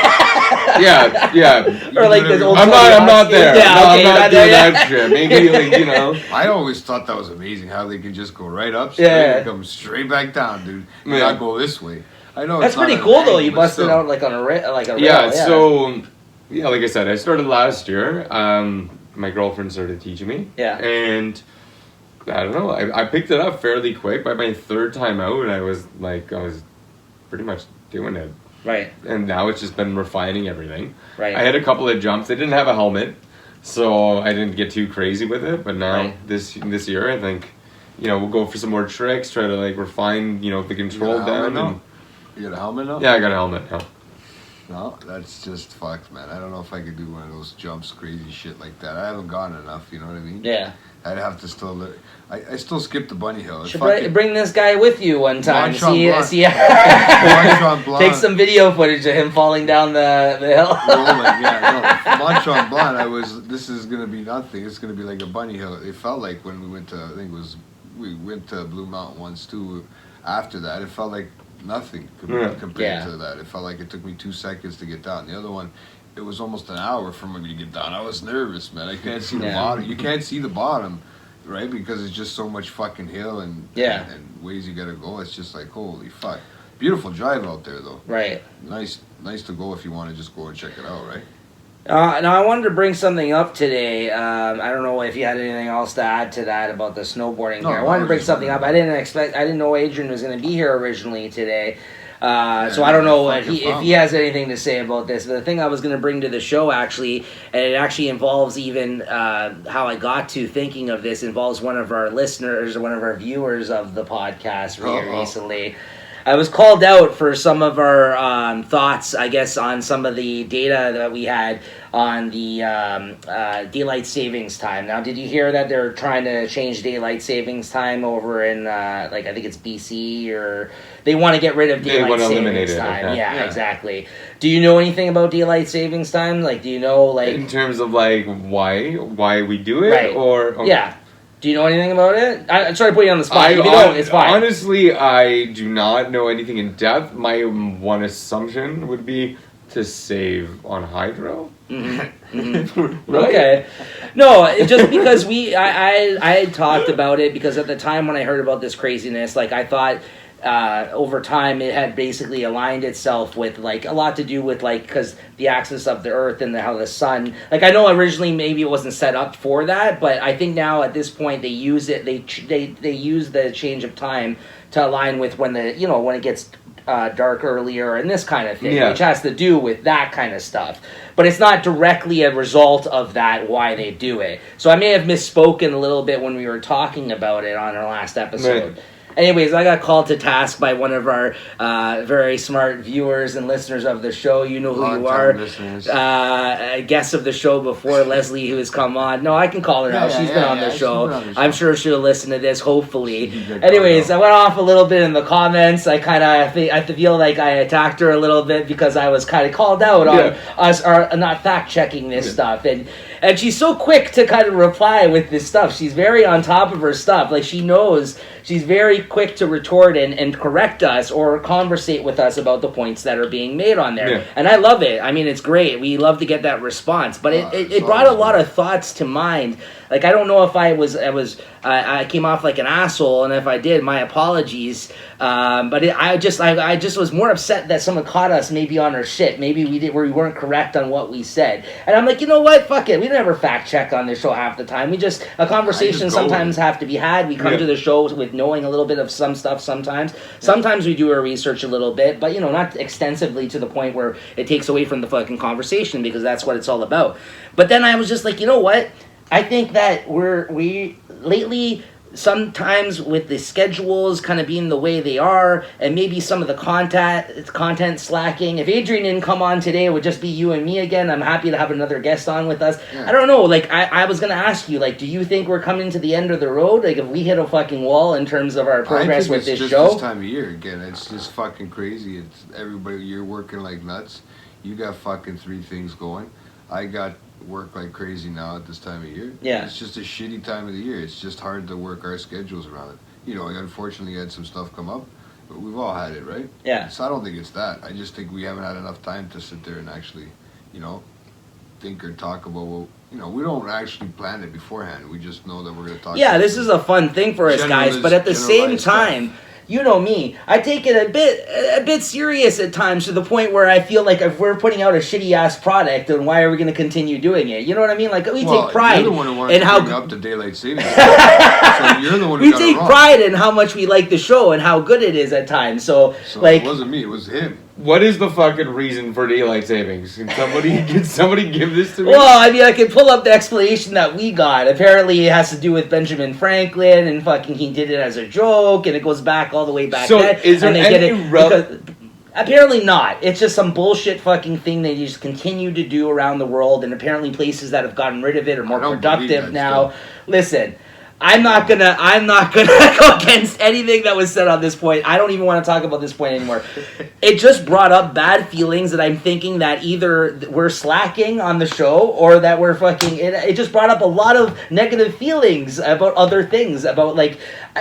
Yeah. or like the old. I'm not there. Yeah, No, okay, I'm not you're doing there, that shit. Maybe, like, you know. I always thought that was amazing how they can just go right up, straight, Yeah. and come straight back down, dude, and Yeah. not go this way. I know That's it's not pretty an cool though. angle, You but busted still. out like on a like a rail. Yeah, so, yeah, like I said, I started last year. My girlfriend started teaching me. Yeah. And I don't know. I picked it up fairly quick. By my third time out, I was pretty much doing it. Right. And now it's just been refining everything. Right. I had a couple of jumps. They didn't have a helmet, so I didn't get too crazy with it. But now this year, I think, we'll go for some more tricks. Try to refine, the control down. And you got a helmet now? Yeah, I got a helmet now. No, that's just fucked, man. I don't know if I could do one of those jumps, crazy shit like that. I haven't gone enough, you know what I mean? Yeah. I'd have to still... I still skip the bunny hill. Should bring this guy with you one time. Take some video footage of him falling down the hill. Mont Blanc, this is going to be nothing. It's going to be like a bunny hill. It felt like when we went to, we went to Blue Mountain once too. After that, it felt like nothing compared to that. It felt like it took me 2 seconds to get down. The other one, it was almost an hour for me to get down. I was nervous, man. I can't see the bottom. You can't see the bottom, right? Because it's just so much fucking hill and ways you gotta go. It's just like, holy fuck. Beautiful drive out there, though. Right. Nice to go if you want to just go and check it out, right? Now, I wanted to bring something up today. I don't know if you had anything else to add to that about the snowboarding here. I wanted to bring something up. I didn't know Adrian was going to be here originally today. So I don't know if he has anything to say about this. But the thing I was going to bring to the show, actually, and it actually involves even how I got to thinking of this, involves one of our listeners or one of our viewers of the podcast recently. I was called out for some of our thoughts, I guess, on some of the data that we had on the daylight savings time. Now, did you hear that they're trying to change daylight savings time over in, I think it's BC, or they want to get rid of daylight savings time? Yeah, exactly. Do you know anything about daylight savings time? Do you know, in terms of, why we do it? Right. Or yeah. Do you know anything about it? I'm sorry to put you on the spot. If you don't, it's fine. Honestly, I do not know anything in depth. My one assumption would be to save on hydro. Mm-hmm. Mm-hmm. Right? Okay. No, just because I talked about it because at the time when I heard about this craziness, I thought over time it had basically aligned itself with a lot to do with because the axis of the earth and how the sun, I know originally maybe it wasn't set up for that, but I think now at this point they use it, they use the change of time to align with when when it gets dark earlier and this kind of thing, which has to do with that kind of stuff. But it's not directly a result of that why they do it. So I may have misspoken a little bit when we were talking about it on our last episode. Right. Anyways, I got called to task by one of our very smart viewers and listeners of the show. You know who you are. A guest of the show before, Leslie, who has come on. No, I can call her out. She's been on the show. I'm sure she'll listen to this, hopefully. Anyways, I went off a little bit in the comments. I feel like I attacked her a little bit because I was kind of called out on us not fact-checking this stuff. And she's so quick to kind of reply with this stuff. She's very on top of her stuff. She knows. She's very quick to retort and correct us or conversate with us about the points that are being made on there. Yeah. And I love it. I mean, it's great. We love to get that response. But it brought a lot of thoughts to mind. I don't know if I came off like an asshole, and if I did, my apologies. But I just was more upset that someone caught us maybe on our shit. Maybe we weren't correct on what we said. And I'm like, you know what? Fuck it. We never fact check on this show half the time. A conversation sometimes have to be had. We come to the show with knowing a little bit of some stuff sometimes. Sometimes we do our research a little bit, but not extensively to the point where it takes away from the fucking conversation, because that's what it's all about. But then I was just like, you know what? I think that we lately, sometimes with the schedules kind of being the way they are, and maybe some of the content slacking. If Adrian didn't come on today, it would just be you and me again. I'm happy to have another guest on with us. Yeah. I don't know, I was going to ask you, do you think we're coming to the end of the road? If we hit a fucking wall in terms of our progress with this show? I think it's just this time of year again. It's just fucking crazy. It's everybody, you're working like nuts. You got fucking 3 things going. I got work like crazy now at this time of year. Yeah. It's just a shitty time of the year. It's just hard to work our schedules around it. Unfortunately had some stuff come up, but we've all had it, right? Yeah. So I don't think it's that. I just think we haven't had enough time to sit there and actually, think or talk about what, we don't actually plan it beforehand. We just know that we're going to talk. Yeah, this is a fun thing for us guys, but at the same time, you know me, I take it a bit serious at times, to the point where I feel like if we're putting out a shitty ass product, then why are we going to continue doing it? You know what I mean? Like, we take pride you're the one who wanted in to how bring up the daylight savings. So you're the one who we got take it wrong. pride in how much we like the show and how good it is at times. So like, it wasn't me, it was him. What is the fucking reason for daylight savings? Can somebody give this to me? well, I mean, I can pull up the explanation that we got. Apparently, it has to do with Benjamin Franklin, and fucking he did it as a joke, and it goes back all the way back So, then. is there and they any get it because, apparently not. It's just some bullshit fucking thing they just continue to do around the world, and apparently places that have gotten rid of it are more productive now. Listen, I'm not gonna go against anything that was said on this point. I don't even want to talk about this point anymore. It just brought up bad feelings that I'm thinking that either we're slacking on the show or that we're fucking. It just brought up a lot of negative feelings about other things, about like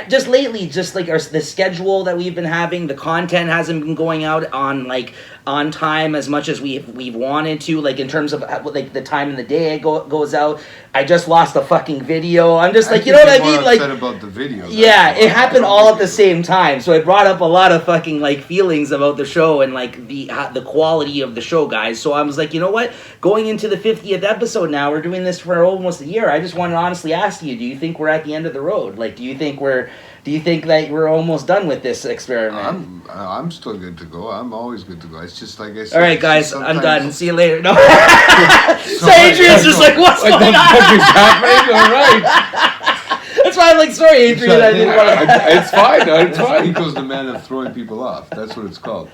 just lately, just like the schedule that we've been having. The content hasn't been going out on time as much as we've wanted to, like in terms of like the time in the day it goes out. I just lost a fucking video. I'm just like, you know what I mean? Like, about the video. Yeah, it happened all at the same time, so it brought up a lot of fucking like feelings about the show and like the quality of the show, guys. So I was like, you know what? Going into the 50th episode now, we're doing this for almost a year. I just want to honestly ask you: do you think we're at the end of the road? Like, do you think that we're almost done with this experiment? I'm still good to go. I'm always good to go. It's just like I said. All right, guys, I'm done. See you later. No. So Adrian's just like, what's going on? Is happening? All right. That's why I'm like, sorry, Adrian. I didn't want to. It's fine. It's fine. Niko's the man of throwing people off. That's what it's called.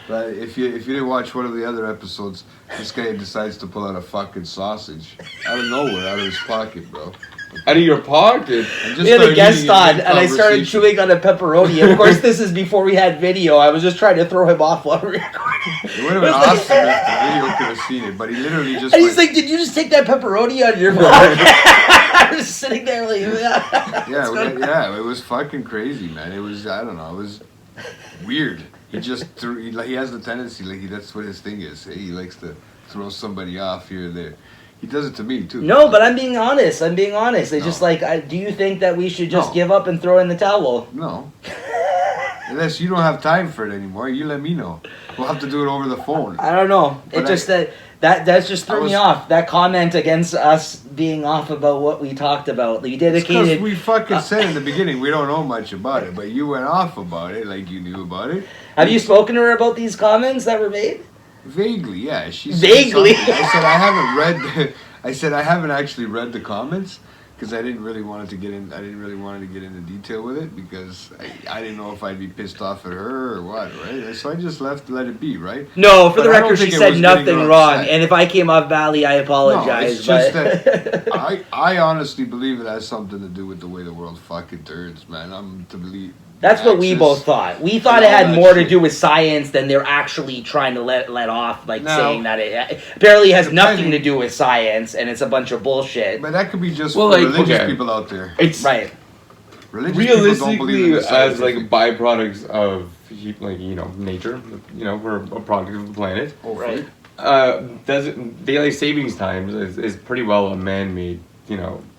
But if you didn't watch one of the other episodes, this guy decides to pull out a fucking sausage out of nowhere, out of his pocket, bro. Out of your pocket. We had a guest on, and I started chewing on a pepperoni. Of course, this is before we had video. I was just trying to throw him off while we were recording. It would have been awesome if the video could have seen it, but he literally just. And he's like, "Did you just take that pepperoni out of your mouth?" I was sitting there like, yeah, it was fucking crazy, man. It was, I don't know, it was weird. He just he has the tendency, like that's what his thing is. He likes to throw somebody off here or there. He does it to me too. No, but I'm being honest. It's just like, do you think that we should just give up and throw in the towel? No. Unless you don't have time for it anymore, you let me know. We'll have to do it over the phone. I don't know. But that just threw me off. That comment against us being off about what we talked about. You dedicated. Because we fucking said in the beginning we don't know much about it, but you went off about it like you knew about it. Have you spoken to her about these comments that were made? Vaguely, yeah. She Vaguely. I said I haven't actually read the comments because I didn't really want to get into detail with it because I didn't know if I'd be pissed off at her or what, right? So I just let it be, right? No, for the record, she said nothing wrong. And if I came off badly, I apologize. No, it's just that I honestly believe it has something to do with the way the world fucking turns, man. I'm to believe. That's what we both thought. We thought it had more to do with science than they're actually trying to let off, saying that it apparently has nothing to do with science and it's a bunch of bullshit. But that could be just for religious people out there. It's right. Realistically, as like byproducts of nature, we're a product of the planet. Right. Daylight savings times is pretty well a man-made.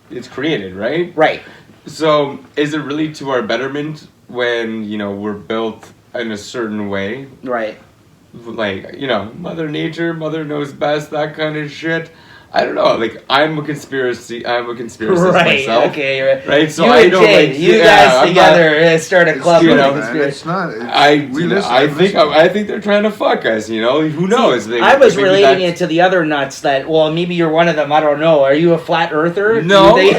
It's created, right? Right. So, is it really to our betterment when, we're built in a certain way? Right. Like, Mother Nature, Mother knows best, that kind of shit. I don't know. Like, I'm a conspiracist myself. Okay, right. So you I don't Jay, like. You guys together start a club. It's not. I think they're trying to fuck us. Who knows? I was relating it to the other nuts that. Well, maybe you're one of them. I don't know. Are you a flat earther? No, I know people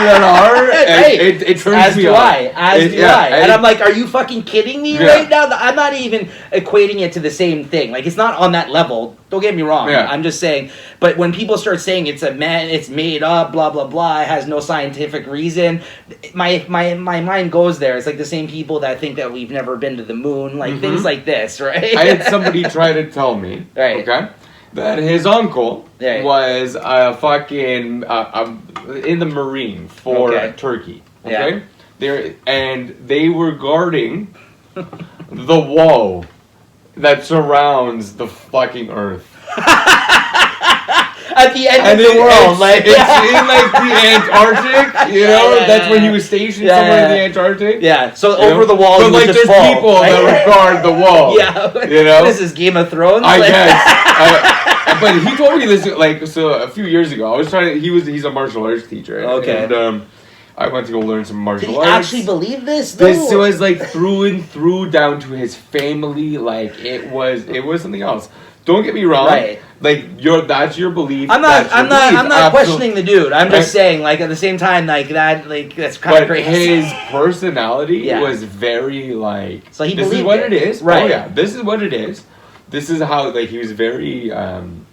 that are. Hey, it turns me on. As do I. And I'm like, are you fucking kidding me right now? I'm not even equating it to the same thing. Like, it's not on that level. Don't get me wrong. Yeah. I'm just saying. But when people start saying it's made up, blah blah blah, it has no scientific reason, my mind goes there. It's like the same people that think that we've never been to the moon, like things like this, right? I had somebody try to tell me, okay, that his uncle was fucking in the Marine for Turkey, okay? They were guarding the wall that surrounds the fucking Earth. at the end And of the world. it's, Like, it's in like the Antarctic, you know. That's when he was stationed somewhere in the Antarctic. Yeah, so You over know? the wall, But you like, would there's just fall. people that regard the wall. Yeah, you know. This is Game of Thrones. I Like- guess. But he told me this like so a few years ago. I was trying to. He's a martial arts teacher. Okay. And I went to go learn some Did martial he arts. actually believe this? Though? This was like through and through down to his family. Like it was something else. Don't get me wrong. Right. Like that's your belief. I'm that's your belief. not Absolutely. questioning the dude. I'm just Right. saying, like at the same time, like that's kind of But crazy. his personality Yeah. was very like. So he this is believed what it. it is. Right. Oh yeah, this is what it is. This is how like he was very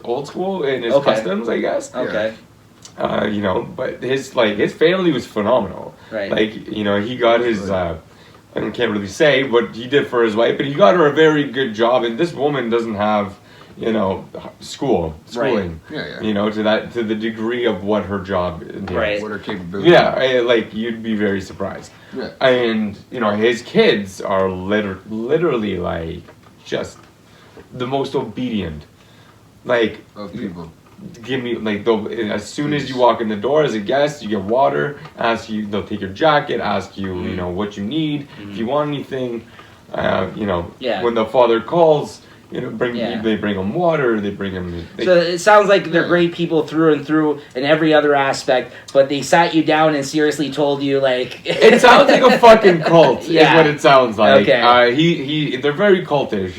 old school in his customs, I guess. Okay. You know, but his family was phenomenal. Right. Like he got his. I can't really say what he did for his wife, but he got her a very good job. And this woman doesn't have, schooling. Right. Yeah. To the degree of what her job entails. Right. What are capabilities? Yeah, like you'd be very surprised. Yeah. And his kids are literally like just the most obedient. Like Of people. give me like they'll as soon as you walk in the door as a guest, you get water. They'll take your jacket, ask you what you need, if you want anything. Yeah. When the father calls. They bring him water. They bring him. So it sounds like they're great people through and through in every other aspect, but they sat you down and seriously told you like. It sounds like a fucking cult. Yeah. Is what it sounds like. Okay. They're very cultish.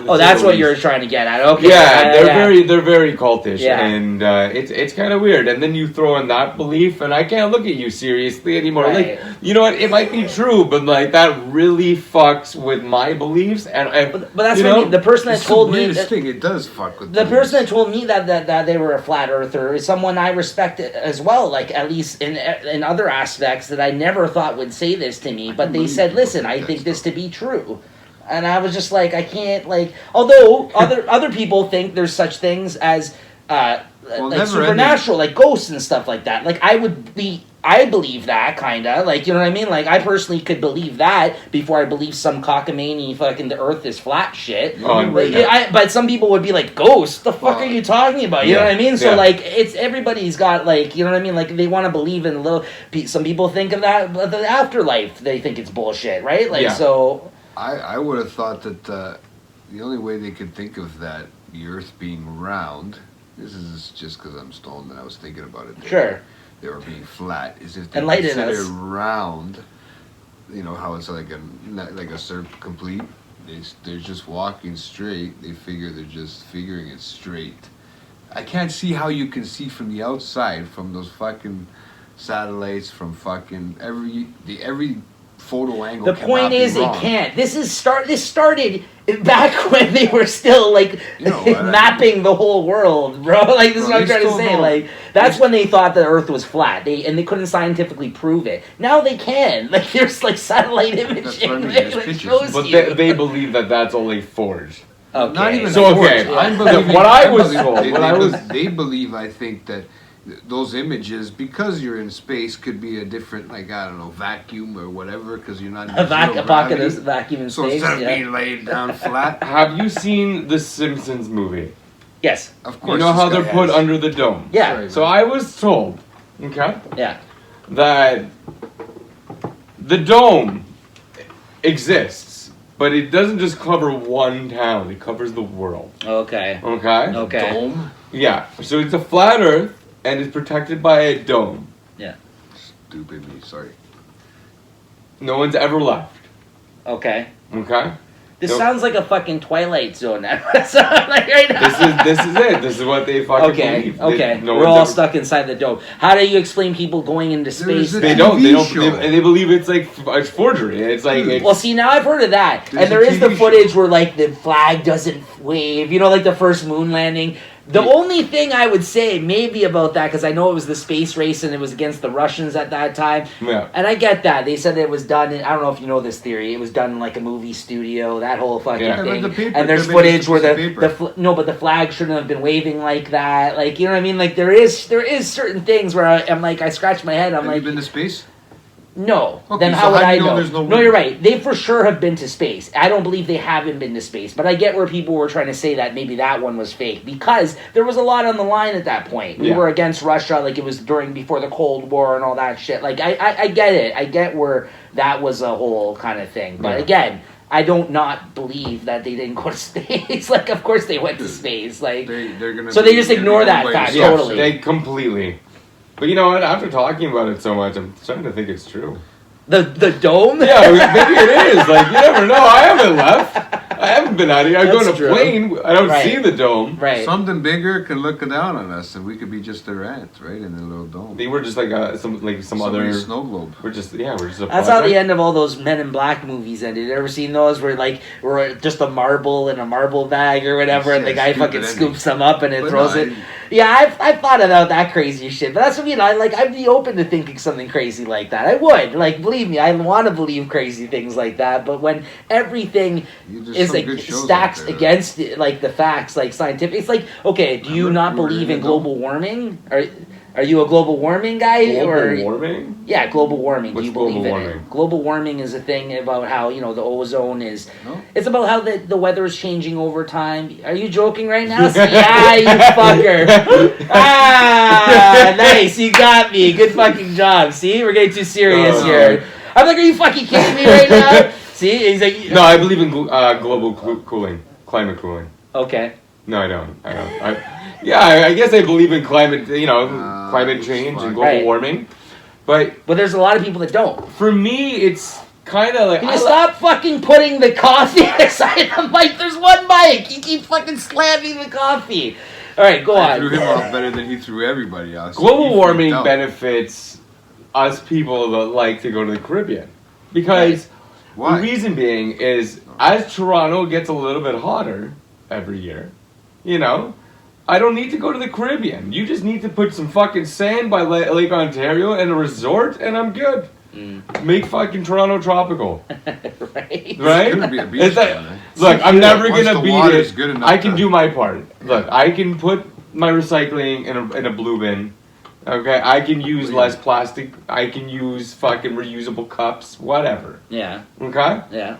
That's what you're trying to get at. Okay. Yeah, they're very cultish, Yeah. and it's kind of weird. And then you throw in that belief, and I can't look at you seriously anymore. Right. Like, you know what? It might be true, but like that really fucks with my beliefs. And But that's what I mean. The person that It's told the me weirdest that, thing. It does fuck with the things. person that told me that they were a flat earther is someone I respect as well. Like at least in other aspects that I never thought would say this to me, but they said, "Listen, I think this to be true." And I was just like, I can't like. Although other people think there's such things as like supernatural, like ghosts and stuff like that. Like I believe that kinda. Like you know what I mean? Like I personally could believe that before I believe some cockamamie fucking the Earth is flat shit. But some people would be like, ghosts? The fuck are you talking about? You know what I mean? So like it's everybody's got like you know what I mean? Like they want to believe in a little. Some people think of that the afterlife. They think it's bullshit, right? Like so. I would have thought that the only way they could think of that, the Earth being round, this is just because I'm stoned and I was thinking about it. Sure. They were being flat. Is if they Enlighten consider us. round, how it's like a circle complete. They're just walking straight. They figure they're just figuring it straight. I can't see how you can see from the outside, from those fucking satellites, from fucking every photo angle. The point is, it can't. This started back when they were still like mapping the whole world, bro. Like this is what I'm trying to say. Like that's when they thought the Earth was flat. They couldn't scientifically prove it. Now they can. Like there's like satellite imaging that shows but you. they believe that that's only forged. Okay. Not even So forged. okay. I'm believing, What I was told. They believe. I think that those images, because you're in space, could be a different, like I don't know, vacuum or whatever, because you're not in a pocket of vacuum in so space. instead of being laid down flat. Have you seen the Simpsons movie? Yes. Of course. You know how this they're guy put has. under the dome. Yeah. Right. So I was told, Yeah. that the dome exists, but it doesn't just cover one town; it covers the world. Okay. Okay. Okay. Dome. Yeah. So it's a flat Earth, and it's protected by a dome. Yeah. Stupid me. Sorry. No one's ever left. Okay. Okay. This Nope. sounds like a fucking Twilight Zone. So, like right now. This is it. This is what they fucking Okay, believe. okay. No We're one's all ever- stuck inside the dome. How do you explain people going into space? a They TV don't. show. And they believe it's like it's forgery. It's like it's, Well, see, now I've heard of that. There's And there a is the TV footage where, like, the flag doesn't wave. You know, like the first moon landing. The only thing I would say maybe about that, because I know it was the space race and it was against the Russians at that time. Yeah. And I get that. They said it was done in, I don't know if you know this theory, it was done in like a movie studio, that whole fucking Yeah. thing. But the paper- And there's they made footage where a piece of paper. but the flag shouldn't have been waving like that. Like, you know what I mean? Like, there is certain things where I'm like, I scratch my head. I'm Have you like, been to space? No. Okay, Then so how would how do I you know know? there's no No, wind? you're right. They for sure have been to space. I don't believe they haven't been to space, but I get where people were trying to say that maybe that one was fake because there was a lot on the line at that point. We were against Russia, like it was before the Cold War and all that shit. Like I get it. I get where that was a whole kind of thing. But again, I don't not believe that they didn't go to space. Like, of course they went to space. Like, They're gonna so they just ignore that fact totally. They completely. But you know what? After talking about it so much, I'm starting to think it's true. The dome? Yeah, maybe it is. Like, you never know. I haven't left. I haven't been out here. I go on a plane. I don't see the dome. Right. Something bigger could look down on us, and we could be just their ants, right, in the little dome. They were just like some other snow globe. We're just a That's project. how the end of all those Men in Black movies ended. You ever seen those where we're just a marble in a marble bag or whatever, and the guy fucking scoops them up and it throws it. Yeah, I've thought about that crazy shit, but that's what I'd be open to thinking something crazy like that. I would, believe me, I want to believe crazy things like that. But when everything is stacks against the facts, scientific, it's like, okay, do you not believe in global warming? Are you a global warming guy? Global warming? Yeah, global warming. What's do you believe global in warming? it? Global warming is a thing about how, the ozone is... No? It's about how the weather is changing over time. Are you joking right now? Yeah, you fucker. Nice. You got me. Good fucking job. See? We're getting too serious here. I'm like, are you fucking kidding me right now? See? He's like... No, I believe in global cooling. Climate cooling. Okay. No, I don't. I guess I believe in climate change and global warming, but there's a lot of people that don't. For me, it's kind of like... Can you stop fucking putting the coffee aside the mic? There's one mic. You keep fucking slamming the coffee. All right, go on. I threw him off better than he threw everybody else. Global warming benefits us people that like to go to the Caribbean because the reason being is as Toronto gets a little bit hotter every year, I don't need to go to the Caribbean. You just need to put some fucking sand by Lake Ontario and a resort, and I'm good. Make fucking Toronto tropical. Right? It's gonna be a beach look, I'm never gonna beat it. Good enough I can do my part. Look, I can put my recycling in a blue bin. Okay, I can use less plastic. I can use fucking reusable cups. Whatever. Yeah. Okay. Yeah.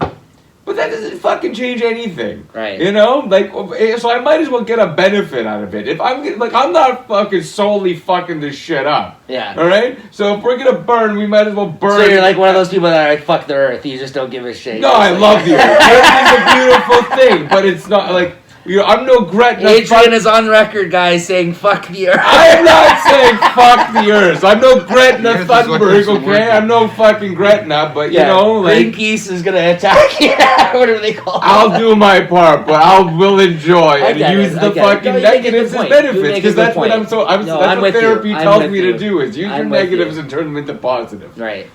But that doesn't fucking change anything. Right. So I might as well get a benefit out of it. If I'm not fucking solely fucking this shit up. Yeah. Alright? So if we're gonna burn, we might as well burn. So you're like one of those people that fuck the earth. You just don't give a shit. No, I love the earth. Earth is a beautiful thing, but it's not like... I'm no Gretna. Adrian is on record, guys, saying fuck the earth. I am not saying fuck the earth. I'm no Gretna Thunberg, okay? I'm no fucking Gretna, but Greenpeace is gonna attack you. Whatever they call it. I'll do my part, but I will enjoy and use the fucking negatives as benefits because that's what that's what therapy tells me to do is use your negatives and turn them into positive. Right.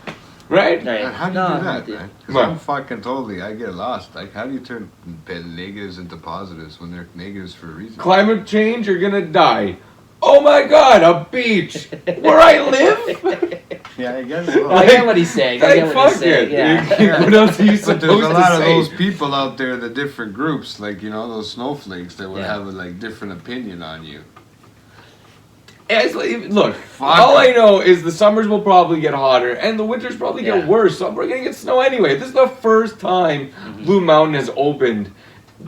Right? And how do you do that, man? Because I'm fucking I get lost. Like, how do you turn negatives into positives when they're negatives for a reason? Climate change, you're gonna die. Oh my god, a beach where I live? Yeah, I guess so. I get what he's saying. Fuck it. Yeah. What else are you supposed to say? But there's a lot of those people out there, the different groups, like, those snowflakes that would have a different opinion on you. Look, all I know is the summers will probably get hotter and the winters probably get worse, so we're gonna get snow anyway. This is the first time Blue Mountain has opened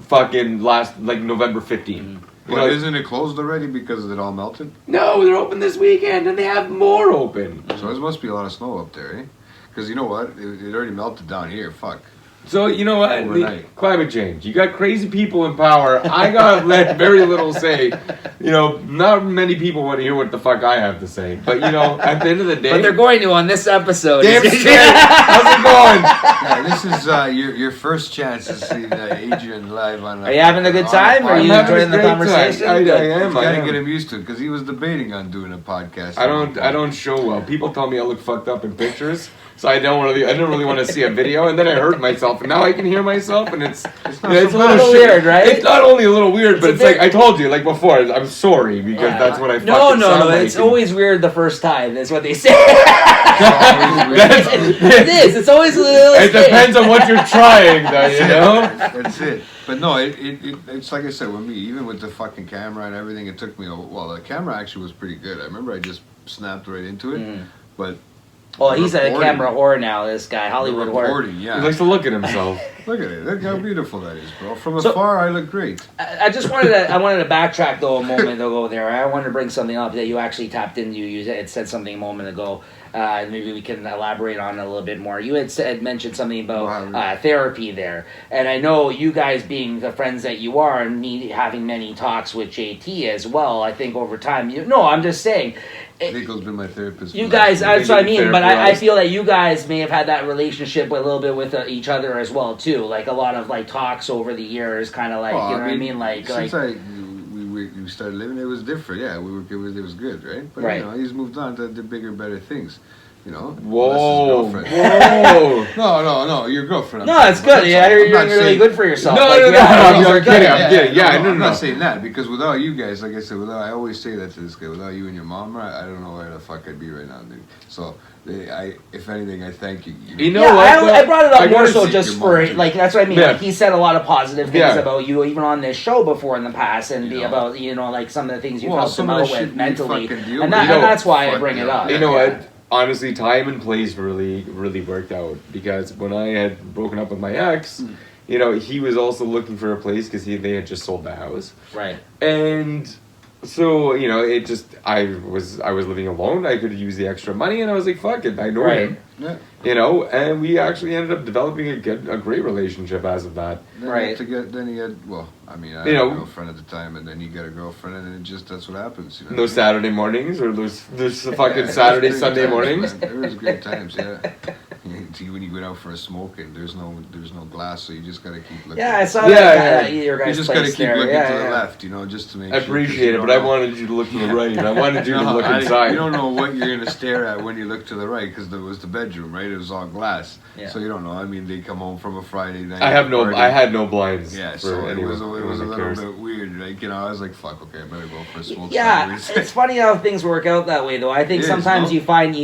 fucking November 15th. But isn't it closed already because it all melted? No, they're open this weekend and they have more open. So there must be a lot of snow up there, eh? Because you know what? It already melted down here. Fuck. So, you know what? Climate change. You got crazy people in power. I got very little say. Not many people want to hear what the fuck I have to say. But, at the end of the day... But they're going to on this episode. Damn straight! How's it going? Yeah, this is your first chance to see Adrian live on... Are you having a good time? Are you enjoying the conversation? I am. You gotta get him used to it, because he was debating on doing a podcast. I don't show well. People tell me I look fucked up in pictures. So I don't really want to see a video, and then I heard myself, and now I can hear myself, and it's a little weird, right? It's not only a little weird, but it's like I told you, before, I'm sorry because that's what I fucking sound like. It's always weird the first time. That's what they say. It is. It's always a little. It depends on what you're trying, though. That's it. But no, it's like I said with me, even with the fucking camera and everything, it took me the camera actually was pretty good. I remember I just snapped right into it, but Oh, he's a camera whore now, this guy. Hollywood whore. Yeah. He likes to look at himself. Look at it. Look how beautiful that is, bro. From afar, I look great. I just wanted to backtrack, though, a moment ago there. I wanted to bring something up that you actually tapped into. You had said something a moment ago. Maybe we can elaborate on it a little bit more. You had mentioned something about therapy there. And I know you guys being the friends that you are and me having many talks with JT as well, I think over time. I'm just saying. Niko's been my therapist. You guys, that's what I mean, but I feel that you guys may have had that relationship a little bit with each other as well, too. Like a lot of like talks over the years, kind of like, what I mean? Like, since we started living, it was different. Yeah, it was good, right? But right. He's moved on to the bigger, better things. Whoa! No, your girlfriend. No, it's good. Yeah, you're doing really good for yourself. No, I'm kidding. I'm not saying that because without you guys, like I said, I always say that to this guy. Without you and your mom, I don't know where the fuck I'd be right now, dude. So, if anything, I thank you. You know what? I brought it up more so just for like that's what I mean. Yeah. Like he said a lot of positive things about you, even on this show before in the past, and about like some of the things you've helped him out with mentally, and that's why I bring it up. You know what? Honestly, time and place really, really worked out because when I had broken up with my ex, he was also looking for a place because they had just sold the house. Right. And so, I was living alone. I could use the extra money, and I was like, fuck it, I know him. Yeah. And we actually ended up developing a great relationship as of that. Right. Then he had, I had a girlfriend at the time, and then he got a girlfriend, and that's what happens. Those Saturday mornings, or those fucking Saturday, Sunday mornings. There was great times, yeah. When you go out for a smoke, and there's no glass, so you just gotta keep looking. Yeah, I saw that. Your guys' you just gotta keep looking to the left, just to make sure. I appreciate it, but I wanted you to look to the right. I wanted you to look inside. You don't know what you're gonna stare at when you look to the right, because there was the bedroom, right? It was all glass, so you don't know. I mean, they come home from a Friday night. I had no blinds. Yeah, so it was a little bit weird. Like I was like, fuck, okay, I better go for a smoke. Yeah, it's funny how things work out that way, though. I think sometimes you find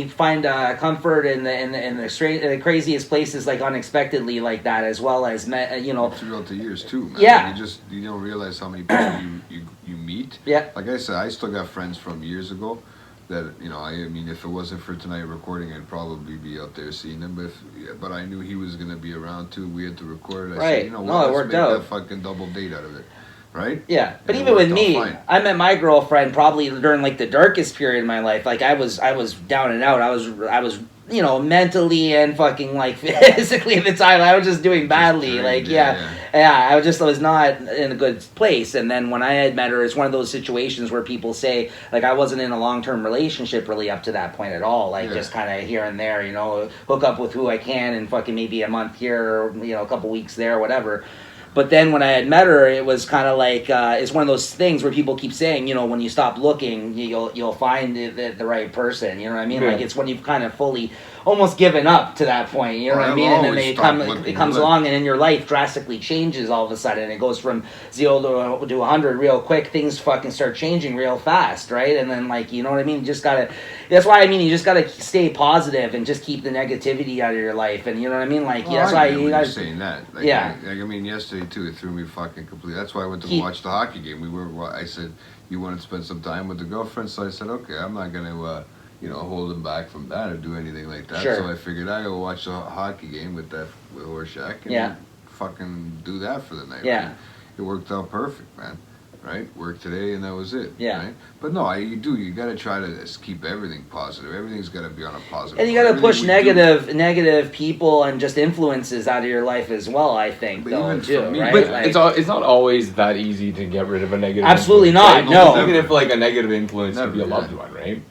comfort in the craziest places, like unexpectedly like that, as well as throughout the years too, man. Yeah, you don't realize how many people you meet. Yeah, like I said, I still got friends from years ago that I mean, if it wasn't for tonight recording, I'd probably be out there seeing him. But I knew he was gonna be around too. We had to record. I said, let's make that fucking double date out of it. Right? Yeah, but even with me, I met my girlfriend probably during like the darkest period of my life. Like I was down and out. I was mentally and fucking like physically at the time. I was just doing badly. I was not in a good place. And then when I had met her, it's one of those situations where people say like I wasn't in a long-term relationship really up to that point at all. Like just kind of here and there, hook up with who I can and fucking maybe a month here or a couple weeks there or whatever. But then when I had met her, it was kind of like it's one of those things where people keep saying, when you stop looking, you'll find the right person. You know what I mean? Yeah. Like it's when you've kind of fully almost given up to that point. You know what I mean? And then it comes along, and then your life drastically changes all of a sudden. It goes from 0 to 100 real quick. Things fucking start changing real fast, right? And then you know what I mean? You just gotta. That's why you just gotta stay positive and just keep the negativity out of your life. And you know what I mean? That's why you guys saying that. Yesterday too, it threw me fucking completely. That's why I went to watch the hockey game. I said you wanted to spend some time with the girlfriend, so I said okay, I'm not gonna hold him back from that or do anything like that. Sure. So I figured I go watch the hockey game with Horseshack and fucking do that for the night. Yeah, right? It worked out perfect, man. Right, work today and that was it. Yeah, right? But no, you got to try to keep everything positive. Everything's got to be on a positive. And you got to push negative people and just influences out of your life as well. I think, but though, too, right? But it's not always that easy to get rid of a negative. Absolutely not. Right? No, even if a negative influence could be a loved one, right?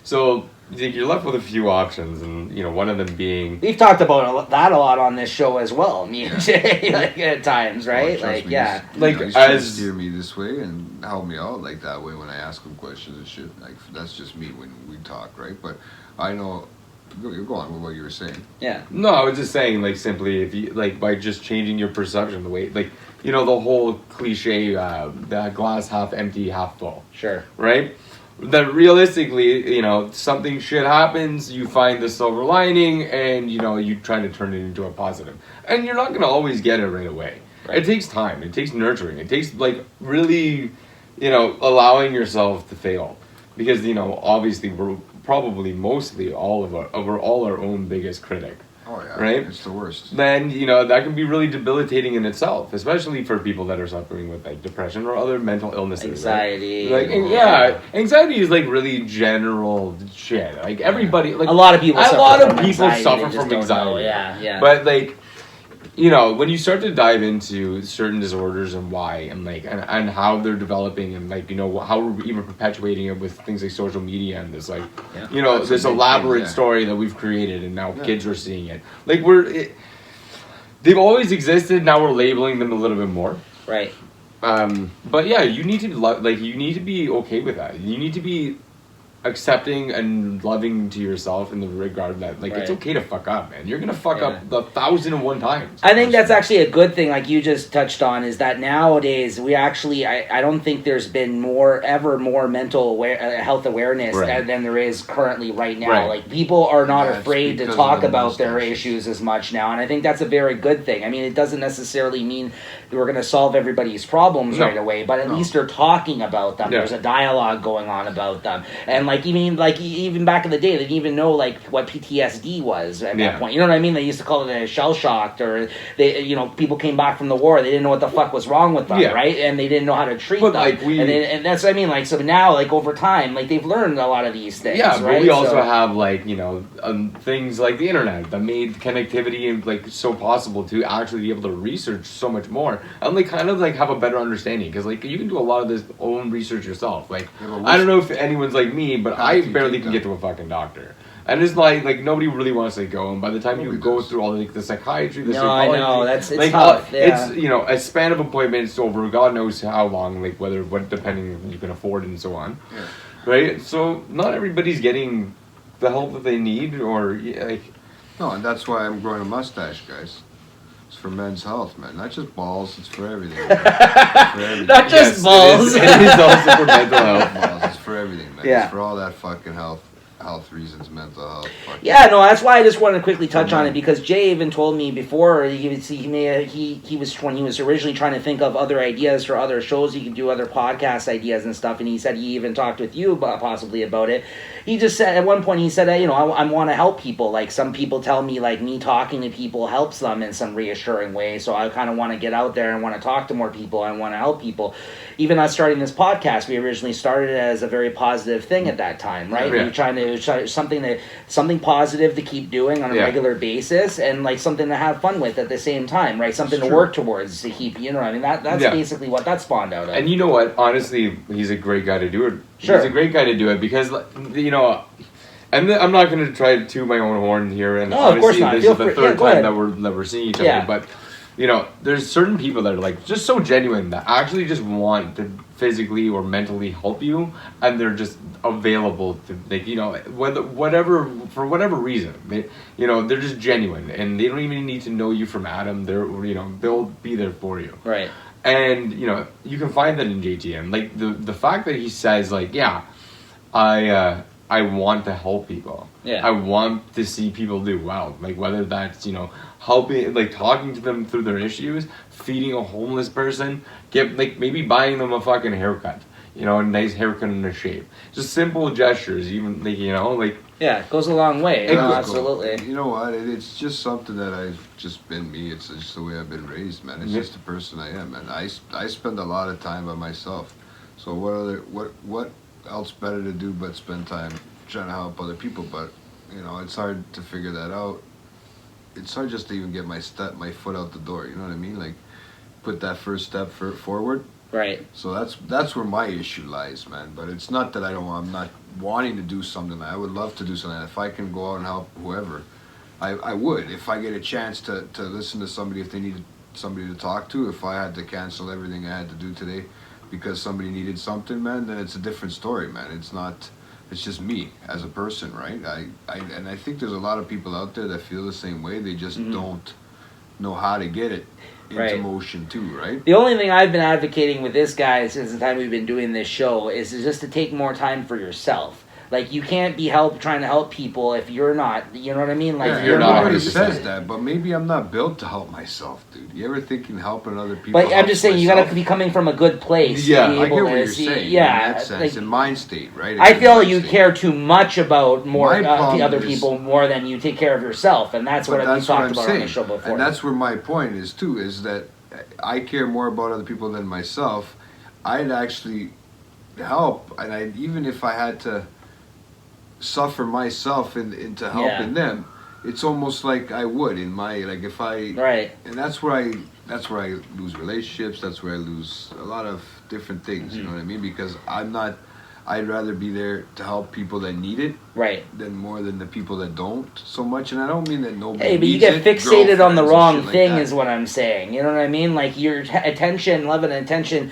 So you're left with a few options, and one of them being we've talked about that a lot on this show as well. Me and Jay, at times, right? He's steer me this way and help me out like that way when I ask him questions and shit. Like that's just me when we talk, right? But I know. You're going with what you were saying. Yeah. No, I was just saying, simply if you by just changing your perception, the way the whole cliche, that glass half empty, half full. Sure. Right. That realistically, something shit happens, you find the silver lining, and you try to turn it into a positive. And you're not gonna always get it right away. Right. It takes time. It takes nurturing. It takes really, allowing yourself to fail, because obviously we're probably mostly all our own biggest critic. Oh yeah, right? It's the worst. Then, you know, that can be really debilitating in itself, especially for people that are suffering with like depression or other mental illnesses. Anxiety. Right? Like, anxiety is like really general shit. Like everybody, like a lot of people suffer from anxiety. Yeah. But like, you know, when you start to dive into certain disorders and why and like and how they're developing and like, you know, how we're even perpetuating it with things like social media and this like, you know, this elaborate story that we've created and now kids are seeing it. Like they've always existed. Now we're labeling them a little bit more. Right. But yeah, you need to you need to be okay with that. You need to be accepting and loving to yourself in the regard that like it's okay to fuck up, man. You're gonna fuck up 1,001 times. I think that's actually a good thing, like you just touched on, is that nowadays we actually I don't think there's been more mental health awareness than there is currently right now. Like people are not afraid to talk about their issues as much now, and I think that's a very good thing. I mean, it doesn't necessarily mean we're going to solve everybody's problems right away, but at least they're talking about them. There's a dialogue going on about them, and like even back in the day, they didn't even know like what PTSD was at that point. You know what I mean? They used to call it a shell shocked, or they, you know, people came back from the war, they didn't know what the fuck was wrong with them, right? And they didn't know how to treat them. Like and that's what I mean. Like so now, like over time, like they've learned a lot of these things. Yeah, but we also have like, you know, things like the internet that made connectivity and like so possible to actually be able to research so much more and like kind of like have a better understanding, because like you can do a lot of this own research yourself. Like I don't know if anyone's like me, but I barely can get to a fucking doctor. And it's like nobody really wants to go, and by the time you go through all the psychiatry, the psychology, I know it's like, tough. It's, you know, a span of appointments over God knows how long, like what depending if you can afford and so on, right? So not everybody's getting the help that they need, or like. No, and that's why I'm growing a mustache, guys. It's for men's health, man. Not just balls. It's for everything. It's for everything. Not just balls. It is also for mental health. Balls. It's for everything, man. It's for all that fucking health reasons, mental health. Yeah, no, that's why I just wanted to quickly touch on it, because Jay even told me before he was when he was originally trying to think of other ideas for other shows he could do, other podcast ideas and stuff, and he said he even talked with you possibly about it. He just said at one point, he said, you know, I want to help people. Like some people tell me like me talking to people helps them in some reassuring way, so I kind of want to get out there and want to talk to more people. I want to help people. Even us starting this podcast, we originally started it as a very positive thing at that time, right? We were trying to something positive to keep doing on a regular basis, and like something to have fun with at the same time, right? Something to work towards to keep, you know, I mean that's basically what that spawned out of. And you know what? Honestly, he's a great guy to do it. He's a great guy to do it because, you know, and I'm not going to try to toot my own horn here. And no, of course not. This is the third time that we're seeing each other, but. You know, there's certain people that are like just so genuine that actually just want to physically or mentally help you, and they're just available to, like, you know, for whatever reason, you know, they're just genuine and they don't even need to know you from Adam. They'll be there for you. Right. And you know, you can find that in JTM. Like the fact that he says like, I want to help people. Yeah. I want to see people do well. Like whether that's, you know, helping, like talking to them through their issues, feeding a homeless person, maybe buying them a fucking haircut, you know, a nice haircut and a shape. Just simple gestures, even like, you know, like. Yeah, it goes a long way. Absolutely. You know what? It's just something that I've just been me. It's just the way I've been raised, man. It's just the person I am, and I spend a lot of time by myself. So what else better to do but spend time trying to help other people? But you know, it's hard to figure that out. It's hard just to even get my foot out the door. You know what I mean? Like put that first step forward. Right. So that's where my issue lies, man. But it's not that I'm not wanting to do something. I would love to do something. If I can go out and help whoever, I would. If I get a chance to listen to somebody, if they needed somebody to talk to, if I had to cancel everything I had to do today because somebody needed something, man, then it's a different story, man. It's just me as a person, right? I think there's a lot of people out there that feel the same way. They just don't know how to get it into motion too, right? The only thing I've been advocating with this guy since the time we've been doing this show is just to take more time for yourself. Like, you can't be trying to help people if you're not, you know what I mean? Like, you're not Everybody 100%. says that, but maybe I'm not built to help myself, dude. You ever thinking helping other people? But I'm just saying, you gotta be coming from a good place. Yeah, to be I able get what to you're see, saying. yeah, in that sense, like, in mind state, right? I In feel mind you state. care too much about My problem the other is- people more than you take care of yourself, and that's what we talked about on the show before. And that's where my point is too, is that I care more about other people than myself. I'd actually help, and even if I had to suffer myself into helping them, it's almost like I would in my, like, if I right. And that's where I lose relationships. That's where I lose a lot of different things. You know what I mean? Because I'd rather be there to help people that need it, Right. than more than the people that don't so much. And I don't mean that nobody. Hey, but you needs get it, fixated on the girlfriends and wrong shit like thing, that. is what I'm saying. You know what I mean? Like, your attention, love and attention.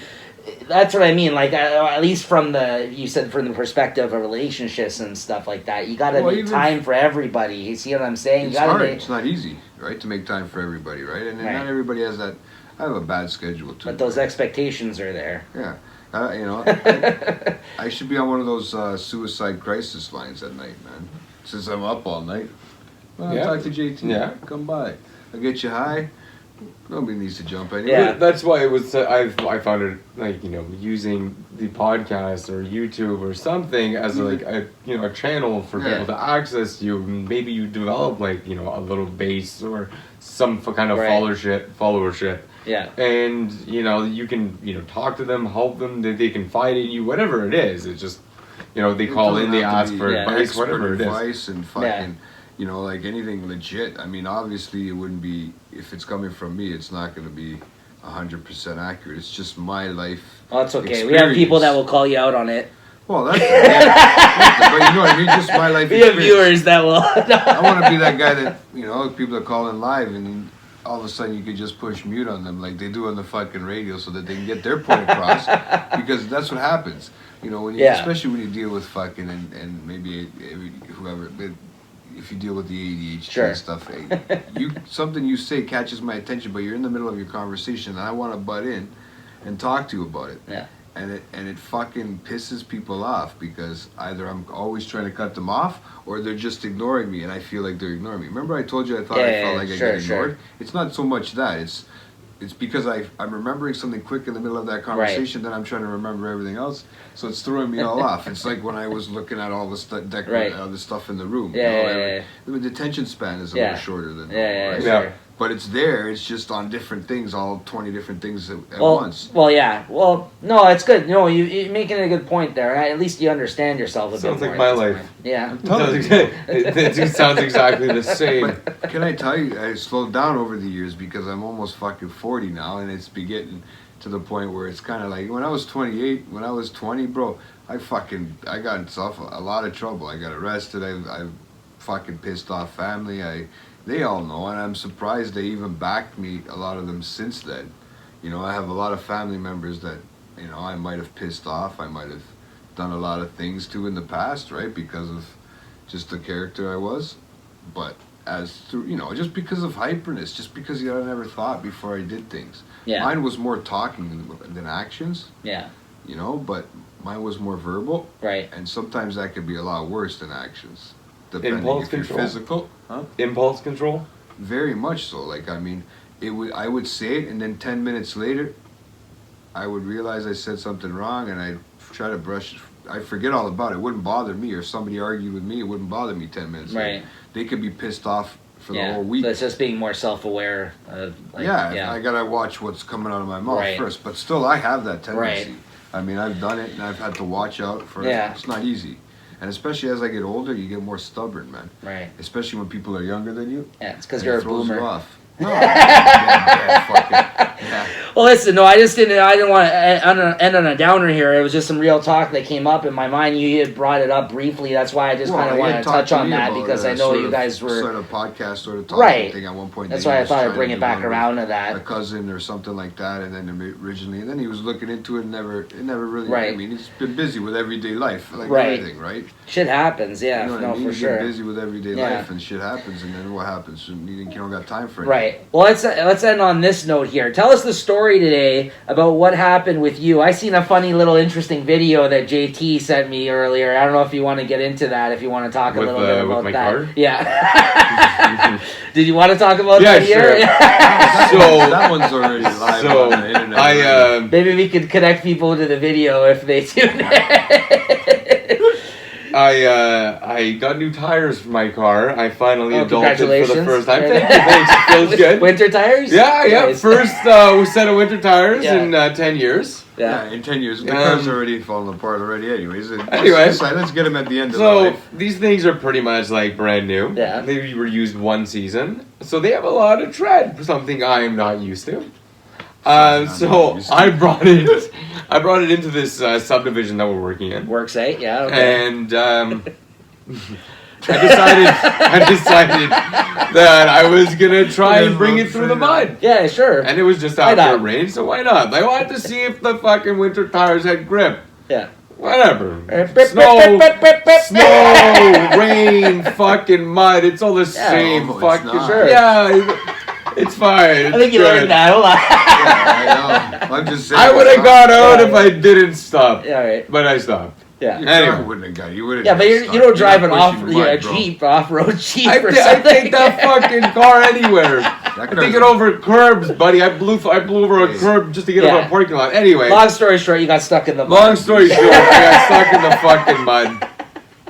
That's what I mean. Like, at least from the perspective of relationships and stuff like that, you gotta make time for everybody. You see what I'm saying? It's hard. It's not easy, right, to make time for everybody, right? And not everybody has that. I have a bad schedule too. But those expectations are there. Yeah. I should be on one of those suicide crisis lines at night, man. Since I'm up all night. Well, talk to JT. Yeah. Come by. I'll get you high. Nobody needs to jump anyway. Yeah. That's why it was. I found it like, using the podcast or YouTube or something as like a channel for people to access you. Maybe you develop like a little base or some kind of followership. Yeah. And you can talk to them, help them. They can fight in you, whatever it is. It's just they call in, they ask for advice, whatever it is. Advice and fucking. Like anything legit. I mean, obviously, it wouldn't be, if it's coming from me, it's not going to be 100% accurate. It's just my life. Oh, it's okay. Experience. We have people that will call you out on it. Well, that's but you know what I mean? Just my life We have experience. viewers that will. I want to be that guy that, people that call in live and all of a sudden you could just push mute on them like they do on the fucking radio so that they can get their point across. Because that's what happens. When you, especially when you deal with fucking and maybe whoever. If you deal with the ADHD and stuff, something you say catches my attention, but you're in the middle of your conversation, and I want to butt in and talk to you about it. Yeah. And it fucking pisses people off because either I'm always trying to cut them off or they're just ignoring me, and I feel like they're ignoring me. Remember I told you I felt like I get ignored? It's not so much that. It's because I'm remembering something quick in the middle of that conversation, then I'm trying to remember everything else, so it's throwing me all off. It's like when I was looking at all the stuff in the room. The attention span is a little shorter than normal, right? Sure. But it's there. It's just on different things, all 20 different things at once. Well, yeah. Well, no, it's good. No, you're making a good point there. At least you understand yourself a bit more. Sounds like my life. Point. Yeah. It sounds exactly the same. But can I tell you, I slowed down over the years because I'm almost fucking 40 now, and it's getting to the point where it's kind of like when I was 28, when I was 20, bro, I got in a lot of trouble. I got arrested. I fucking pissed off family. They all know, and I'm surprised they even backed me, a lot of them, since then. I have a lot of family members that, I might have pissed off. I might have done a lot of things to in the past, right, because of just the character I was. But just because of hyperness, just because I never thought before I did things. Yeah. Mine was more talking than actions. Yeah. But mine was more verbal. Right. And sometimes that could be a lot worse than actions. Depending Impulse if you're control. physical. Huh? Impulse control? Very much so. Like, I mean, I would say it, and then 10 minutes later, I would realize I said something wrong, and I'd try to brush. I forget all about it. It wouldn't bother me, or somebody argued with me, it wouldn't bother me 10 minutes later. Right. They could be pissed off for the whole week. So it's just being more self-aware of, I gotta watch what's coming out of my mouth first. But still, I have that tendency. Right. I mean, I've done it, and I've had to watch out for it. It's not easy. And especially as I get older, you get more stubborn, man. Right. Especially when people are younger than you. Yeah, it's because you're a boomer. You off. No. Well, listen, no, I didn't want to end on a downer here. It was just some real talk that came up in my mind. You had brought it up briefly. That's why I just kind of wanted to touch on that because I know you guys were sort of podcast sort of talking thing at one point. That's why I thought I'd bring it back around to that. A cousin or something like that, and then originally, and then he was looking into it. And never really. Right. I mean, he's been busy with everyday life, like everything, right? Shit happens, yeah. You know what I mean? For sure. You get busy with everyday life, and shit happens, and then what happens? You don't got time for it. Right. Well, let's end on this note here. Tell us the story story today about what happened with you. I seen a funny little interesting video that JT sent me earlier. I don't know if you want to get into that, if you want to talk a little bit about my that. car? Yeah. Did you want to talk about that sure. here? That one's already live on the internet. Maybe we could connect people to the video if they tune in. I got new tires for my car. I finally adulted for the first time. Yeah. Thanks. It feels good. Winter tires? Yeah. Nice. First set of winter tires in 10 years. Yeah, in 10 years. The car's already falling apart already anyways. Anyway. Let's get them at the end of So, life. these things are pretty much like brand new. Yeah. They were used one season. So they have a lot of tread, something I am not used to. So I brought it into this subdivision that we're working in. Works 8, yeah. Okay. And I decided that I was gonna try and bring it through the mud. Yeah, sure. And it was just after it rained, so why not? I wanted to see if the fucking winter tires had grip. Yeah. Whatever. Snow, rain, fucking mud. It's all the same fucking. Sure. Yeah. It's fine. I think you learned that. Hold on. Yeah, I know. I'm just saying. I would have got out if I didn't stop. Yeah, right. But I stopped. Yeah. Your car wouldn't have got you. Would have. Yeah, but you don't drive an Jeep, off-road Jeep or something. I take that fucking car anywhere. I take it over curbs, buddy. I blew over a curb just to get over a parking lot. Anyway. Long story short, you got stuck in the mud. Long story short, I got stuck in the fucking mud.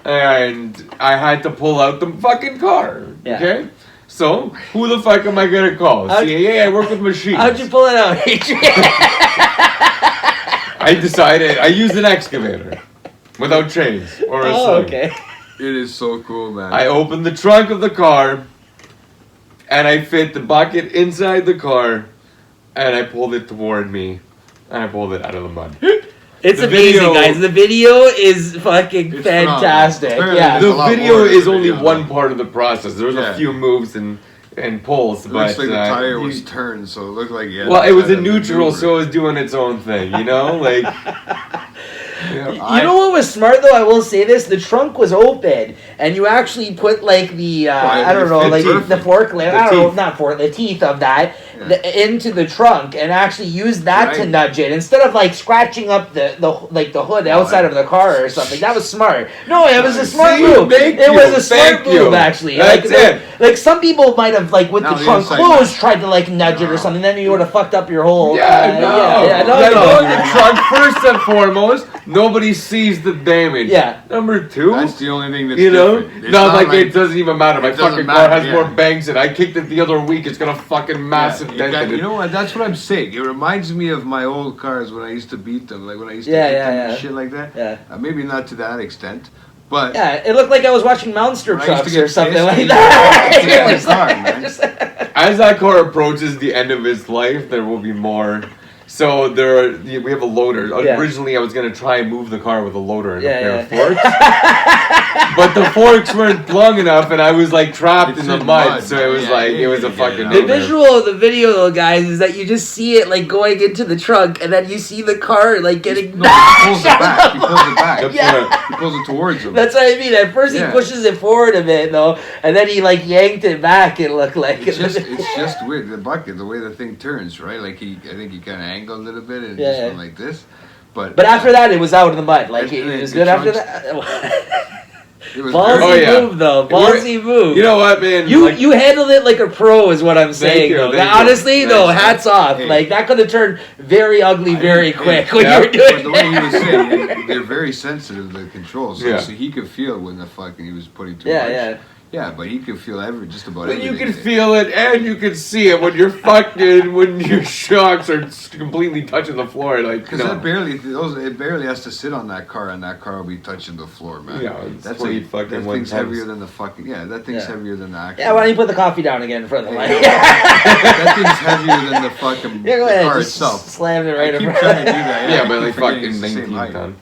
And I had to pull out the fucking car. Yeah. Okay? So, who the fuck am I gonna call? CAA, I work with machines. How'd you pull it out, Adrian? I decided, I used an excavator. Without chains or a sling. Okay. It is so cool, man. I opened the trunk of the car, and I fit the bucket inside the car, and I pulled it toward me, and I pulled it out of the mud. It's amazing, guys. The video is fucking fantastic. Yeah. The video is only one part of the process. There was a few moves and pulls, It but looks like the tire was turned, so it looked like well, it was a neutral, so it was doing its own thing. You know, like. Yeah. You know what was smart though? I will say this: the trunk was open, and you actually put like the I don't know, like the forklift. I don't know, not the teeth of that into the trunk, and actually use that to nudge it instead of like scratching up the hood outside of the car or something. That was smart. No, it was a smart move. It was a smart move actually. That's it. Like some people might have like with the trunk closed tried to like nudge it or something. Then you would have fucked up your whole. No. The trunk first and foremost. Nobody sees the damage. Yeah. Number 2. That's the only thing that's different. Not like it doesn't even matter. My fucking car has more bangs in it. I kicked it the other week. It's got a fucking massive dent in it. You know what? That's what I'm saying. It reminds me of my old cars when I used to beat them. Like when I used to beat them and shit like that. Yeah. Maybe not to that extent. But yeah, it looked like I was watching Monster Trucks or something like that. As that car approaches the end of its life, there will be more. So we have a loader. Originally, I was gonna try and move the car with a loader and a pair of forks, but the forks weren't long enough, and I was like trapped in the mud. So it was it was a fucking. The visual of the video, though, guys, is that you just see it like going into the trunk, and then you see the car like getting. He pulls it back. He pulls it back. Yeah. He pulls it towards him. That's what I mean. At first, he pushes it forward a bit, though, and then he like yanked it back. It looked like it's just weird. The bucket, the way the thing turns, right? Like I think he kind of angled a little bit and just went like this. But after that, it was out of the mud. Like it was good after that. It was ballsy move, though. Ballsy move. You know what, man? You handled it like a pro, is what I'm saying. Honestly, though, hats off. Hey. Like that could have turned very ugly very quick when you were doing the way he was saying, they're very sensitive to the controls, so he could feel when the fucking he was putting too much. Yeah, but he could feel just about everything. You can feel it and you can see it when you're when your shocks are completely touching the floor. Like because it barely has to sit on that car, and that car will be touching the floor, man. Yeah, that thing's heavier than the fucking that thing's heavier than the actual. Yeah, why don't you put the coffee down again in front of the light? That thing's heavier than the fucking go ahead, car just itself. Slam it right I keep over. trying to do that. Yeah, but like fucking 19 ton.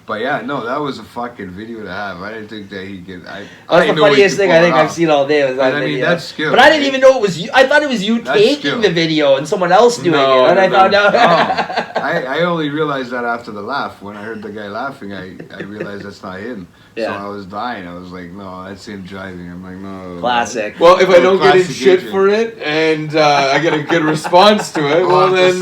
But yeah, no, that was a fucking video to have. I didn't think that he could. That's the funniest thing I think I've seen all day. Was that I mean, video. that's skill. But I didn't even know it was you. I thought it was you taking the video and someone else doing it. And I found out. I only realized that after the laugh. When I heard the guy laughing, I realized that's not him. Yeah. So I was dying. I was like, no, that's him driving. I'm like, no. Classic. Well, if I don't get in Classic shit Adrian. for it and I get a good response to it, well then,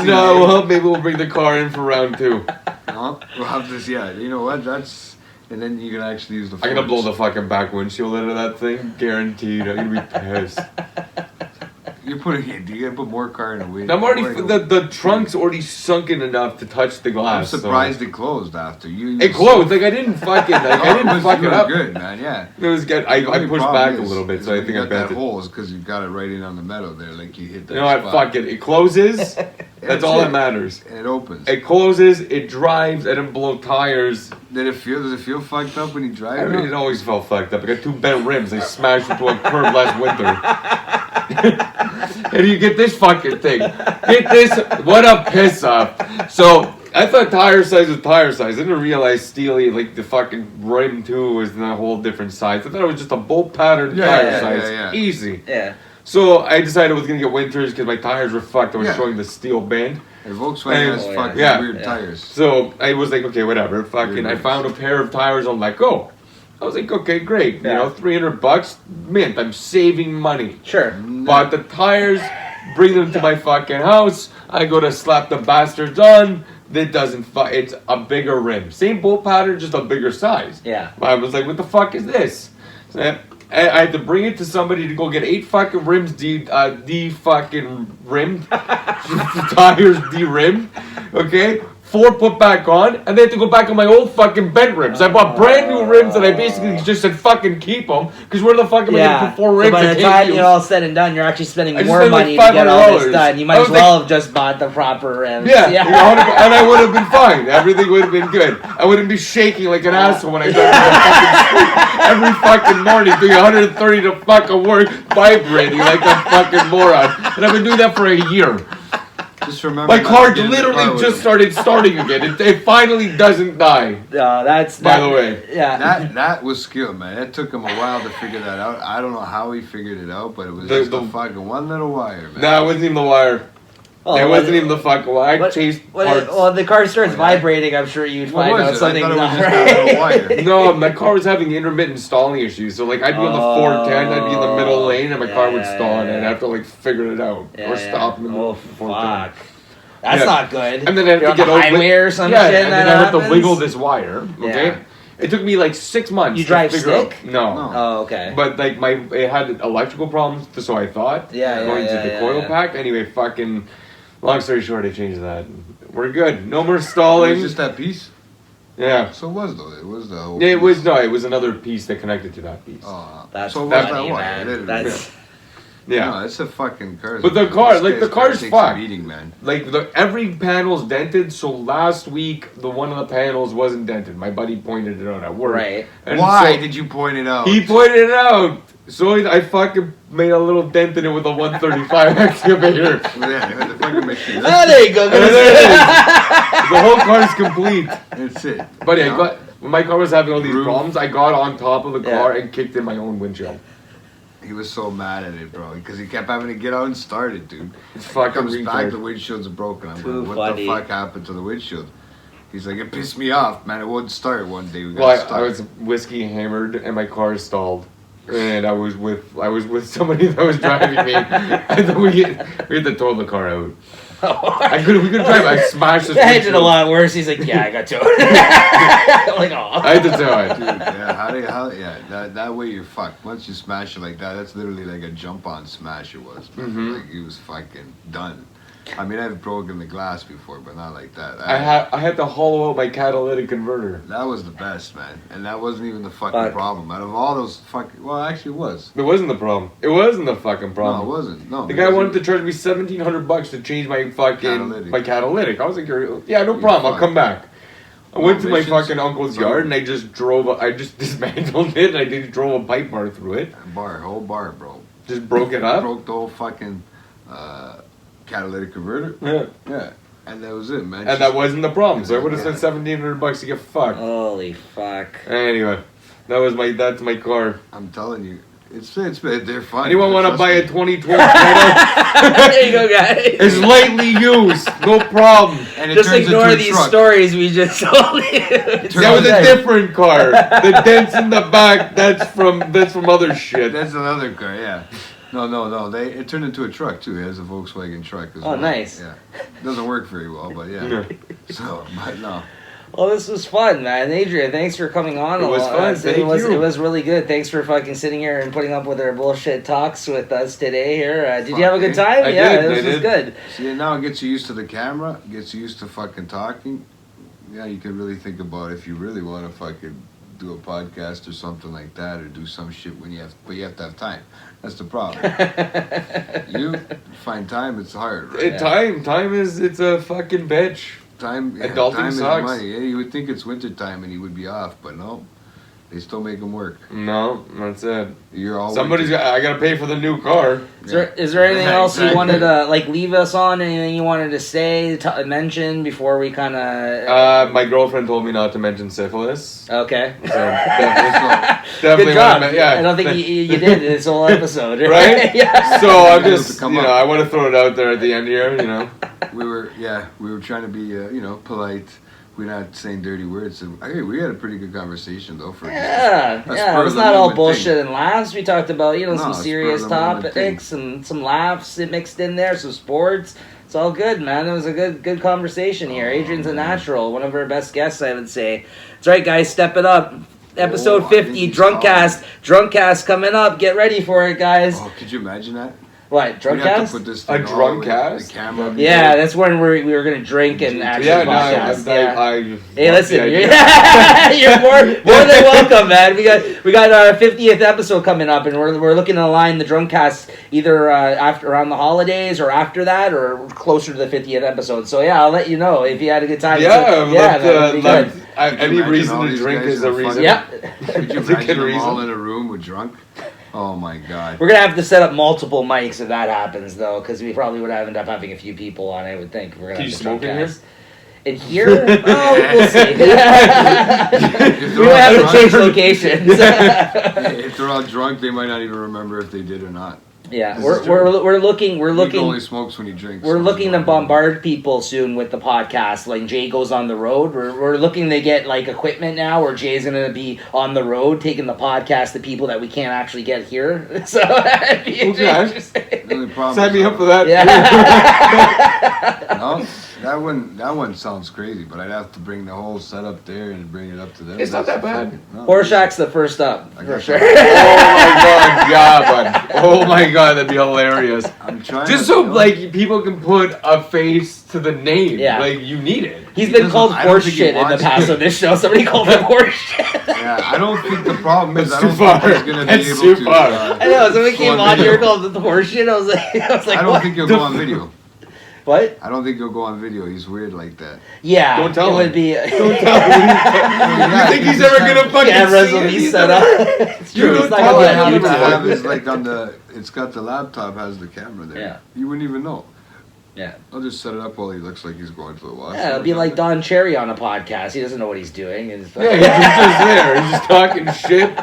maybe we'll bring the car in for round 2. No, we'll have this. Yeah, you know what? That's. And then you can actually use the. I'm gonna blow the fucking back windshield out of that thing, guaranteed. I'm gonna be pissed. You're putting it. You gotta put more car in the way. I'm already the trunk's already sunken enough to touch the I'm glass. surprised it closed after you. It closed. Like I didn't fuck it. Like I didn't fuck it up. Good, man. Yeah. It was good. I pushed back a little bit, so I think I bent that it. hole is because you got it right in on the metal there, like you hit that. You know what? spot. Fuck it. It closes. That's all that matters. And it opens. It closes. It drives. I didn't blow tires. Does it feel fucked up when you drive? I mean, it always felt fucked up. I got 2 bent rims. I smashed into a curb last winter. And you get this fucking thing. Get this. What a piss off. So I thought tire size was tire size. I didn't realize steely, like the fucking rim too, was in a whole different size. I thought it was just a bolt pattern tire size. Yeah. Easy. Yeah. So I decided I was gonna get winters because my tires were fucked. I was Yeah. showing the steel band. And Volkswagen has fucking weird tires. So I was like, okay, whatever. Fucking, I found a pair of tires on Let Go. I was like, okay, great. Yeah. You know, $300, mint. I'm saving money. Sure. Bought the tires, bring them to my fucking house. I go to slap the bastards on. That doesn't it's a bigger rim. Same bolt pattern, just a bigger size. Yeah. I was like, what the fuck is this? So I had to bring it to somebody to go get 8 fucking rims fucking rimmed. Tires de-rimmed. Okay? 4 put back on, and they had to go back on my old fucking bent rims. I bought brand new rims, and I basically just said fucking keep them, because where the fuck am I gonna put 4 rims? So by the time you're all said and done, you're actually spending more spent money like to get all this $500. done. You might as well have just bought the proper rims. Yeah, and I would have been fine. Everything would have been good. I wouldn't be shaking like an asshole when I drive down the fucking street every fucking morning, doing 130 to fucking work, vibrating like a fucking moron. And I've been doing that for a year. Just remember, my car literally just started starting again. It finally doesn't die. That's by the way. Yeah. That was skill, man. It took him a while to figure that out. I don't know how he figured it out, but it was just a fucking one little wire, man. No, it wasn't even the wire. Oh, it wasn't even the fucking wire. I chased parts. Well, the car starts vibrating. I'm sure you'd find out something's not right. No, my car was having intermittent stalling issues. So like I'd be on the 410, I'd be in the middle lane, and my car would stall, and I'd have to like figure it out or stop in the middle. Fuck. That's not good. And then I have You're to get on the highway or some shit. and then I have to happens? wiggle this wire. Okay. Yeah. It took me like 6 months. You drive to figure stick? Out. No. Oh, okay. But like it had electrical problems, so I thought. Going to the coil pack. Anyway, fucking. Long story short, I changed that. We're good. No more stalling. It was just that piece? Yeah. So it was though. It was the whole Yeah, piece. it was another piece that connected to that piece. Oh, that's so funny, man. That's yeah. No, it's a fucking car. But the car, like the car's fucked. Beating, man. Like every panel's dented. So last week, one of the panels wasn't dented. My buddy pointed it out at work. Right. And Why did you point it out? He pointed it out. So I fucking made a little dent in it with a 135 excavator. Yeah, the fucking machine. there you go. And there it is. The whole car's complete. That's it. But yeah, when my car was having all these problems, I got on top of the car and kicked in my own windshield. He was so mad at it, bro, because he kept having to get out and start it, dude. It's fucking comes back, retard. the windshield's broken. I'm Too like, what funny. the fuck happened to the windshield? He's like, it pissed me off, man. It wouldn't start one day. Well, I was whiskey hammered and my car stalled. And I was with somebody that was driving me, and then we had to tow the car out. We couldn't drive. I smashed this. That did a lot worse. He's like, yeah, I got towed. I'm like, oh. I had to tow it. Dude, yeah, that way you're fucked. Once you smash it like that, that's literally like a jump on smash. It was, like he was fucking done. I mean, I've broken the glass before, but not like that. I had to hollow out my catalytic converter. That was the best, man, and that wasn't even the fucking problem. Out of all those fucking, well, actually, it was. It wasn't the problem. It wasn't the fucking problem. No, it wasn't. No, the guy wanted to charge me $1,700 to change my fucking catalytic. I was like, yeah, no problem. I'll come back. I went to my fucking uncle's yard and I just dismantled it and I just drove a pipe bar through it. Whole bar, bro. Just broke it up. Broke the whole fucking catalytic converter. Yeah. Yeah. And that was it, man. And that wasn't the problem. So I would have spent $1,700 to get fucked. Holy fuck. Anyway, that's my car. I'm telling you, they're fine. Anyone want to buy a 2012 There you go, guys. It's lightly used, no problem. And it Just turns ignore into a these truck. stories we just told you. That was a different car. The dents in the back, that's from other shit. That's another car, yeah. No. It turned into a truck too. It has a Volkswagen truck as well. Oh, nice. Yeah. Doesn't work very well, but yeah. So, but no. Well, this was fun, man. Adrian, thanks for coming on. It was fun. Thank you. It was really good. Thanks for fucking sitting here and putting up with our bullshit talks with us today here. Did you have a good time? I yeah, did. It was good. See, now it gets you used to the camera, gets you used to fucking talking. Yeah, you can really think about if you really want to fucking do a podcast or something like that, or do some shit but you have to have time. That's the problem. You find time, it's hard, right? Time is a fucking bitch. Time Adulting is sucks. money. Yeah, you would think it's winter time and you would be off, but no, they still make them work. No, that's it. You're all I gotta pay for the new car. Is there anything else you wanted to leave us on? Anything you wanted to say, mention before we kind of? My girlfriend told me not to mention syphilis. Okay. So definitely Good job. yeah. I don't think you did this whole episode, right? Yeah. So I'm just, I want to throw it out there at the end here, We were trying to be, polite. We're not saying dirty words. And, hey, we had a pretty good conversation though. Yeah. It was not all bullshit and laughs. We talked about some serious topics and some laughs mixed in there, some sports. It's all good, man. It was a good conversation here. Adrian's a natural, one of our best guests, I would say. That's right, guys. Step it up. Episode 50, Drunkcast coming up. Get ready for it, guys. Oh, could you imagine that? What, Drunkcast? A Drunkcast? The camera. Yeah, that's when we were going to drink and actually podcast. Hey, listen, you're more than welcome, man. We got our 50th episode coming up, and we're looking to align the Drunkcast either around the holidays or after that, or closer to the 50th episode. So yeah, I'll let you know if you had a good time. Any reason to drink is a reason. Yeah. Could you imagine them all in a room with drunk? Oh my god. We're going to have to set up multiple mics if that happens, though, because we probably would end up having a few people on, I would think. We're going to smoke in here? In here? We'll see. We might have to change locations. If they're all drunk, they might not even remember if they did or not. Yeah, we're looking. He only smokes when he drinks. We're looking to bombard people soon with the podcast. Like Jay goes on the road. We're looking to get equipment now, where Jay's gonna be on the road taking the podcast to people that we can't actually get here. So that'd be interesting. Sign me up for that. Yeah. No, that one sounds crazy, but I'd have to bring the whole setup there and bring it up to them. It's not that bad. Horseshack's the first up for sure. Oh my god, yeah, bud. Oh my god, that'd be hilarious. I'm trying. Just so people can put a face to the name. Yeah. You need it. He's been called horseshit in the past on this show. Somebody called him horseshit. Yeah, I don't think the problem is That's I don't too far. think he's gonna be That's able too to. far. I know. Somebody came on here called it the horseshit. I was like, I don't think he'll go on video. What? I don't think he'll go on video. He's weird like that. Yeah. Don't tell him. It would be. Don't tell him. You think he's ever gonna fucking Cameras see will it? be set up. It's true. You It's don't not tell gonna him. be on All I have YouTube. is on it's got the laptop has the camera there. Yeah. You wouldn't even know. Yeah. I'll just set it up while he looks like he's going to the washroom. Yeah, it'll be like Don Cherry on a podcast. He doesn't know what he's doing. Yeah, he's just there. He's just talking shit.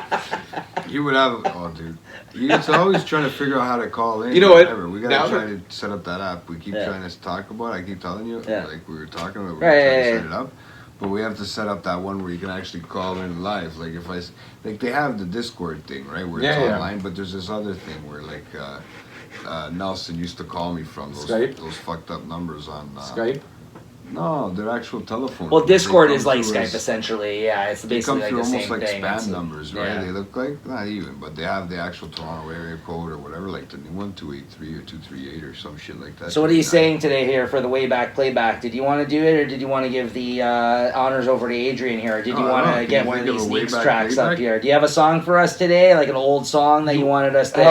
He would have. Oh, dude. He's always trying to figure out how to call in. You know what? We gotta try to set up that app. We keep trying to talk about it. I keep telling you, like we were talking about, we're trying to set it up. But we have to set up that one where you can actually call in live. Like if they have the Discord thing, right, where it's online. But there's this other thing where Nelson used to call me from those fucked up numbers on Skype. No, they're actual telephone. Well, Discord is like Skype essentially. Yeah, it's basically like the same thing. They come through almost like spam numbers, right? Yeah. They look like, not even, but they have the actual Toronto area code or whatever, like the new one, 283 or 238 or some shit like that. So what are you saying today here for the way back playback? Did you want to do it, or did you want to give the honors over to Adrian here? Or did you want to get one of these Sneaks tracks up here? Do you have a song for us today, like an old song that you wanted us to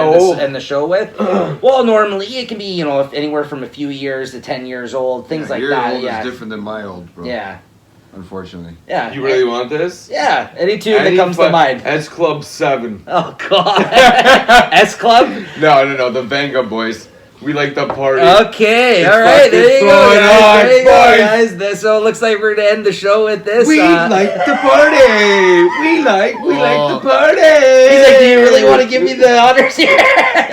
end the show with? Well, normally it can be, anywhere from a few years to 10 years old, things like that. Yeah, is different than my old. Bro. Yeah. Unfortunately. Yeah. You really want this? Yeah. Any tune that comes to mind. S Club 7. Oh, God. S Club? No, the Vanga Boys. We like the party. Okay, It's all right, there you go, fucking guys. on, There you go, boys. guys. So it looks like we're gonna end the show with this. We like the party. We like the party. He's like, do you really want to give me the honors here?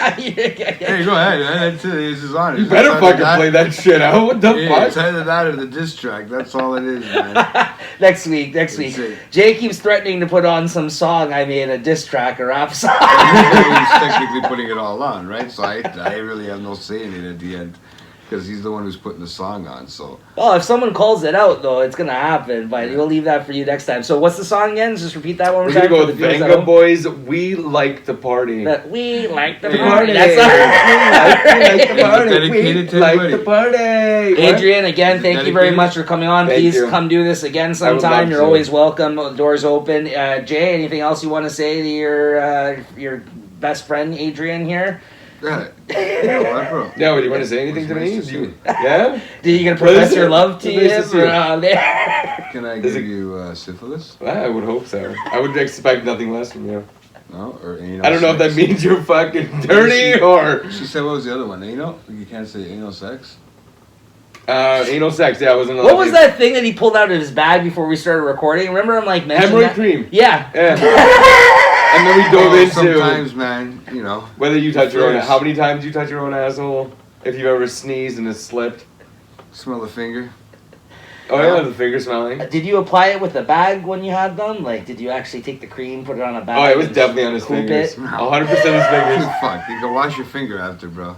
Hey, go ahead, man. That's it. This is honest. You better fucking play that shit out. What the Yeah, fuck? it's either that or the diss track. That's all it is, man. Next week. That's it. Jay keeps threatening to put on some song I made, a diss track, a rap song. He's technically putting it all on, right? So I really have no say in it at the end. Because he's the one who's putting the song on, so... Well, if someone calls it out, though, it's going to happen, but we'll leave that for you next time. So what's the song again? Just repeat that one more We're time. gonna go with Venga Boys. We like the party. We like the The party. party. That's We like the party. Dedicated to We like everybody. the party. Adrian, again, thank you very much for coming on. Thank Please you. come do this again I would sometime. love You're to. always welcome. The door's open. Jay, anything else you want to say to your best friend Adrian here? Yeah. You know what, bro? Yeah, would you want to say anything to me? Nice to see you. Yeah? Did you gonna What is profess your it? love to Nice to him? see you. There? Can I Is give it- you syphilis? I would hope so. I would expect nothing less from you. No? Or anal I don't know if that sex? means you're fucking dirty or She said, what was the other one? Anal? You can't say anal sex? anal sex. Yeah, I wasn't. What was that thing that he pulled out of his bag before we started recording? Remember him like mentioning Hemorrhoid that? cream. Yeah. Yeah. And then we dove into Sometimes, man, you know. whether you touch your own. First. How many times you touch your own asshole? If you've ever sneezed and it slipped. Smell the finger. Oh yeah, the finger smelling. Did you apply it with the bag when you had them? Like, did you actually take the cream, put it on a bag? Oh, it was and definitely on his scoop fingers. it? 100% his fingers. Fuck, you can wash your finger after, bro.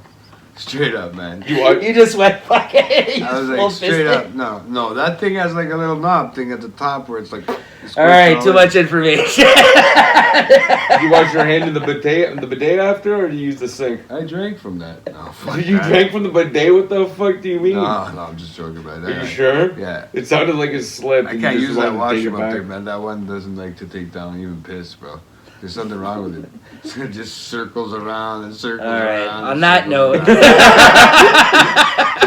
Straight up, man. You just went fucking. I was like, straight up, no, that thing has like a little knob thing at the top where it's like... All right, too much information. Did you wash your hand in the bidet after, or did you use the sink? I drank from that. No, fuck Did you that. drink from the bidet? What the fuck do you mean? No, I'm just joking about that. Are you sure? Yeah. It sounded like it slipped. I and can't you just use that wanted to take it washroom up there, back. man. That one doesn't like to take down even piss, bro. There's something wrong with it. It just circles around and circles All right, around. on and that circles note.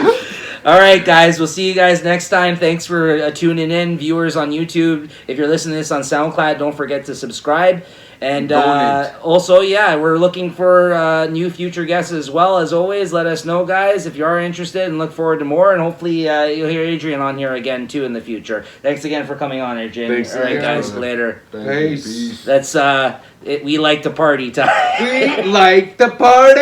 around. All right, guys, we'll see you guys next time. Thanks for tuning in, viewers on YouTube. If you're listening to this on SoundCloud, don't forget to subscribe. And Donate. also, yeah, we're looking for new future guests as well. As always, let us know, guys, if you are interested, and look forward to more. And hopefully you'll hear Adrian on here again, too, in the future. Thanks again for coming on, Adrian. Thanks All right, again. guys, later. Thank you. Peace. Peace. That's, we like to party time. We like the party!